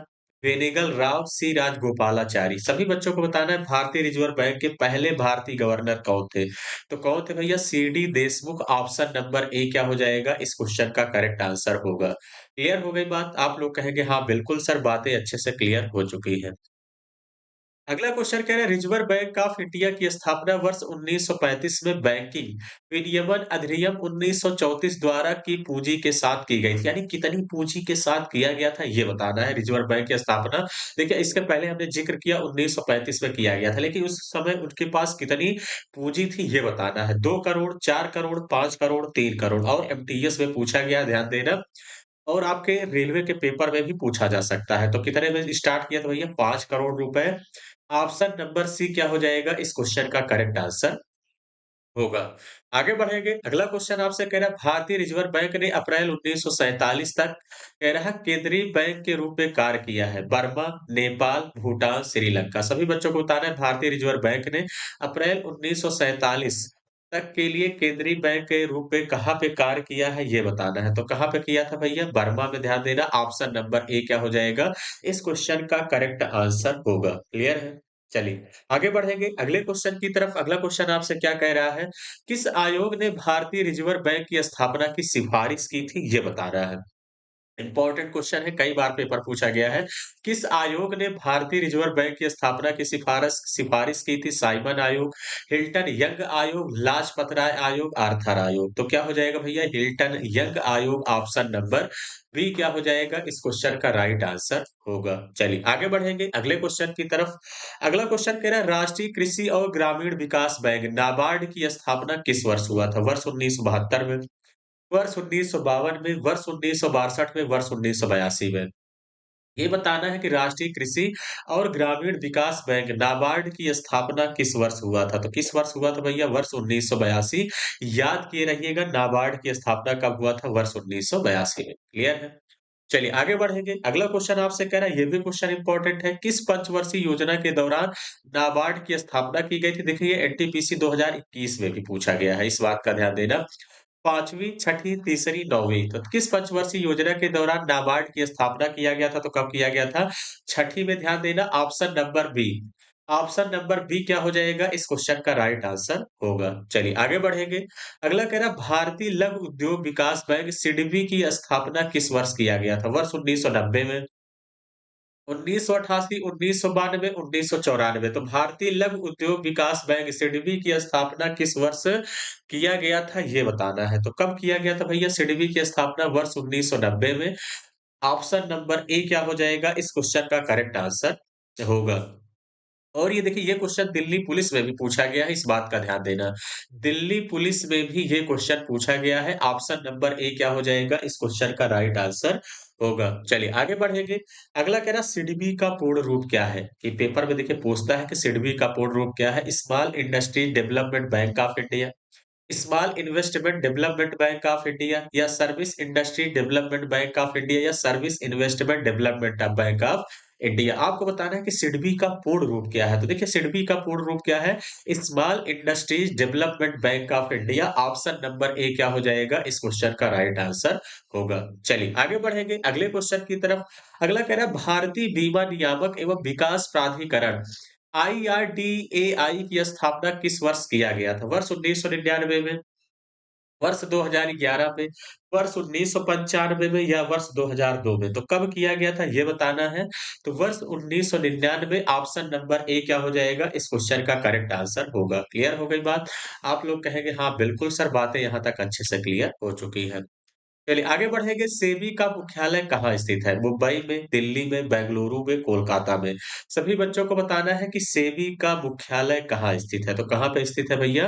वेनेगल राव सी राजगोपालाचारी। सभी बच्चों को बताना है भारतीय रिजर्व बैंक के पहले भारतीय गवर्नर कौन थे? तो कौन थे भैया? CD Deshmukh. Option number A क्या हो जाएगा इस क्वेश्चन का करेक्ट आंसर होगा। क्लियर हो गई बात? आप लोग कहेंगे हाँ बिल्कुल सर, बातें अच्छे से क्लियर हो चुकी है। अगला क्वेश्चन कह रहा है रिजर्व बैंक ऑफ इंडिया की स्थापना वर्ष 1935 में बैंकिंग विनियमन अधिनियम 1934 द्वारा की पूंजी के साथ की गई थी। यानी कितनी पूंजी के साथ किया गया था ये बताना है रिजर्व बैंक की स्थापना। देखिए इसके पहले हमने जिक्र किया 1935 में किया गया था, लेकिन उस समय उनके पास कितनी पूंजी थी ये बताना है। 2 करोड़, 4 करोड़, 5 करोड़, 3 करोड़ और एमटीएस में पूछा गया, ध्यान देना। और आपके रेलवे के पेपर में भी पूछा जा सकता है। तो कितने में स्टार्ट किया था भैया? 5 करोड़ रुपए। ऑप्शन नंबर सी क्या हो जाएगा इस क्वेश्चन का करेक्ट आंसर होगा। आगे बढ़ेंगे, अगला क्वेश्चन आपसे कह रहा है भारतीय रिजर्व बैंक ने अप्रैल 1947 तक कह रहा है केंद्रीय बैंक के रूप में कार्य किया है। बर्मा, नेपाल, भूटान, श्रीलंका। सभी बच्चों को बताना है भारतीय रिजर्व बैंक ने अप्रैल 1947 तक के लिए केंद्रीय बैंक के रूप में कहाँ पे कार्य किया है ये बताना है। तो कहाँ पे किया था भैया? बर्मा में। ध्यान देना ऑप्शन नंबर ए क्या हो जाएगा इस क्वेश्चन का करेक्ट आंसर होगा। क्लियर है? चलिए आगे बढ़ेंगे अगले क्वेश्चन की तरफ। अगला क्वेश्चन आपसे क्या कह रहा है? किस आयोग ने भारतीय रिजर्व बैंक की स्थापना की सिफारिश की थी? ये बता रहा है। इंपॉर्टेंट क्वेश्चन है, कई बार पेपर पूछा गया है। किस आयोग ने भारतीय रिजर्व बैंक की स्थापना की सिफारिश सिफारिश की थी? साइमन आयोग, हिल्टन यंग आयोग, लाजपत राय आयोग, आर्थर आयोग। तो क्या हो जाएगा भैया? हिल्टन यंग आयोग। ऑप्शन नंबर बी क्या हो जाएगा इस क्वेश्चन का राइट आंसर होगा। चलिए आगे बढ़ेंगे अगले क्वेश्चन की तरफ। अगला क्वेश्चन कह रहा है राष्ट्रीय कृषि और ग्रामीण विकास बैंक नाबार्ड की स्थापना किस वर्ष हुआ था? वर्ष 1972 में, वर्ष 1952 में, वर्ष 1962 में, वर्ष 1982 में। ये बताना है कि राष्ट्रीय कृषि और ग्रामीण विकास बैंक नाबार्ड की स्थापना किस वर्ष हुआ था? तो किस वर्ष हुआ था भैया? वर्ष 1982। याद किए रहिएगा नाबार्ड की स्थापना कब हुआ था? वर्ष 1982 में। क्लियर है? चलिए आगे बढ़ेंगे। अगला क्वेश्चन आपसे कह रहा है, ये भी क्वेश्चन इंपॉर्टेंट है। किस पंचवर्षीय योजना के दौरान नाबार्ड की स्थापना की गई थी? देखिए ये एनटीपीसी 2021 में भी पूछा गया है, इस बात का ध्यान देना। 5वीं, छठी, तीसरी, 9वीं। तो किस पंचवर्षीय योजना के दौरान नाबार्ड की स्थापना किया गया था? तो कब किया गया था? छठी में। ध्यान देना option number B. Option number B क्या हो जाएगा इस क्वेश्चन का राइट आंसर होगा। चलिए आगे बढ़ेंगे। अगला कह रहा भारतीय लघु उद्योग विकास बैंक सिडबी की स्थापना किस वर्ष किया गया था? वर्ष 1990 में, 1988, 1992, 1994। तो भारतीय लघु उद्योग विकास बैंक सिडबी की स्थापना किस वर्ष किया गया था ये बताना है। तो कब किया गया था भैया सिडबी की स्थापना? वर्ष 1990 में। ऑप्शन नंबर ए क्या हो जाएगा इस क्वेश्चन का करेक्ट आंसर होगा। और ये देखिए ये क्वेश्चन दिल्ली पुलिस में भी पूछा गया है, इस बात का ध्यान देना। दिल्ली पुलिस में भी ये क्वेश्चन पूछा गया है। ऑप्शन नंबर ए क्या हो जाएगा इस क्वेश्चन का राइट आंसर होगा। चलिए आगे बढ़ेंगे। अगला कह रहा सिडबी का पूर्ण रूप क्या है? ये पेपर में देखिए पूछता है कि सिडबी का पूर्ण रूप क्या है? Small industry development bank of India, small investment development bank of India, या service industry development bank of India, या service investment development bank of India. आपको बताना है कि सिडबी का पूर्ण रूप क्या है। तो देखिए सिडबी का पूर्ण रूप क्या है? Small industries development bank of India. Option number A क्या हो जाएगा इस क्वेश्चन का राइट आंसर होगा। चलिए आगे बढ़ेंगे अगले क्वेश्चन की तरफ। अगला कह रहा है भारतीय बीमा नियामक एवं विकास प्राधिकरण आईआरडीएआई की स्थापना किस वर्ष किया गया था? वर्ष 1999 में, वर्ष 2011 में, वर्ष 1995 में, या वर्ष 2002 में। तो कब किया गया था ये बताना है। तो वर्ष 1999। ऑप्शन नंबर ए क्या हो जाएगा इस क्वेश्चन का करेक्ट आंसर होगा। क्लियर हो गई बात? आप लोग कहेंगे हाँ बिल्कुल सर, बातें यहाँ तक अच्छे से क्लियर हो चुकी है। चलिए आगे बढ़ेंगे। सेबी का मुख्यालय कहाँ स्थित है? मुंबई में, दिल्ली में, बेंगलुरु में, कोलकाता में। सभी बच्चों को बताना है कि सेबी का मुख्यालय कहाँ स्थित है। तो कहाँ पे स्थित है भैया?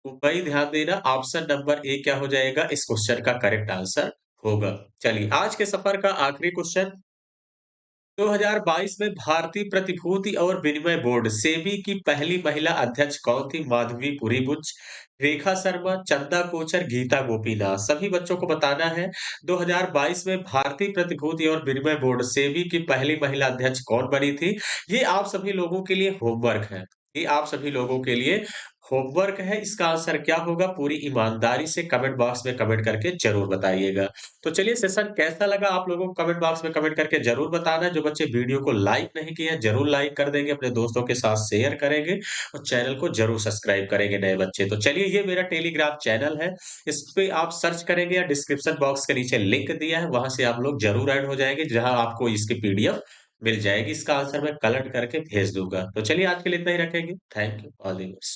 मुंबई। ध्यान देना ऑप्शन नंबर ए क्या हो जाएगा इस क्वेश्चन का करेक्ट आंसर होगा। चलिए आज के सफर का आखिरी क्वेश्चन। 2022 में भारतीय प्रतिभूति और विनिमय बोर्ड सेबी की पहली महिला अध्यक्ष कौन थी? माधवी पुरी बुच, रेखा शर्मा, चंदा कोचर, गीता गोपीनाथ। सभी बच्चों को बताना है 2022 में भारतीय प्रतिभूति और विनिमय बोर्ड सेबी की पहली महिला अध्यक्ष कौन बनी थी? ये आप सभी लोगों के लिए होमवर्क है। ये आप सभी लोगों के लिए होमवर्क है, इसका आंसर क्या होगा? पूरी ईमानदारी से कमेंट बॉक्स में कमेंट करके ज़रूर बताइएगा। तो चलिए सेशन कैसा लगा आप लोगों को कमेंट बॉक्स में कमेंट करके ज़रूर बताना। जो बच्चे वीडियो को लाइक नहीं किए हैं, ज़रूर लाइक कर देंगे, अपने दोस्तों के साथ शेयर करेंगे और चैनल को ज़रूर सब्सक्राइब करेंगे नए बच्चे। तो चलिए ये मेरा टेलीग्राम चैनल है, इस पे आप सर्च करेंगे या डिस्क्रिप्शन बॉक्स के नीचे लिंक दिया है, वहाँ से आप लोग ज़रूर ऐड हो जाएँगे, जहाँ आपको इसकी पीडीएफ मिल जाएगी। इसका आंसर मैं कलेक्ट करके भेज दूँगा। तो चलिए आज के लिए इतना ही रखेंगे। Thank you all the best.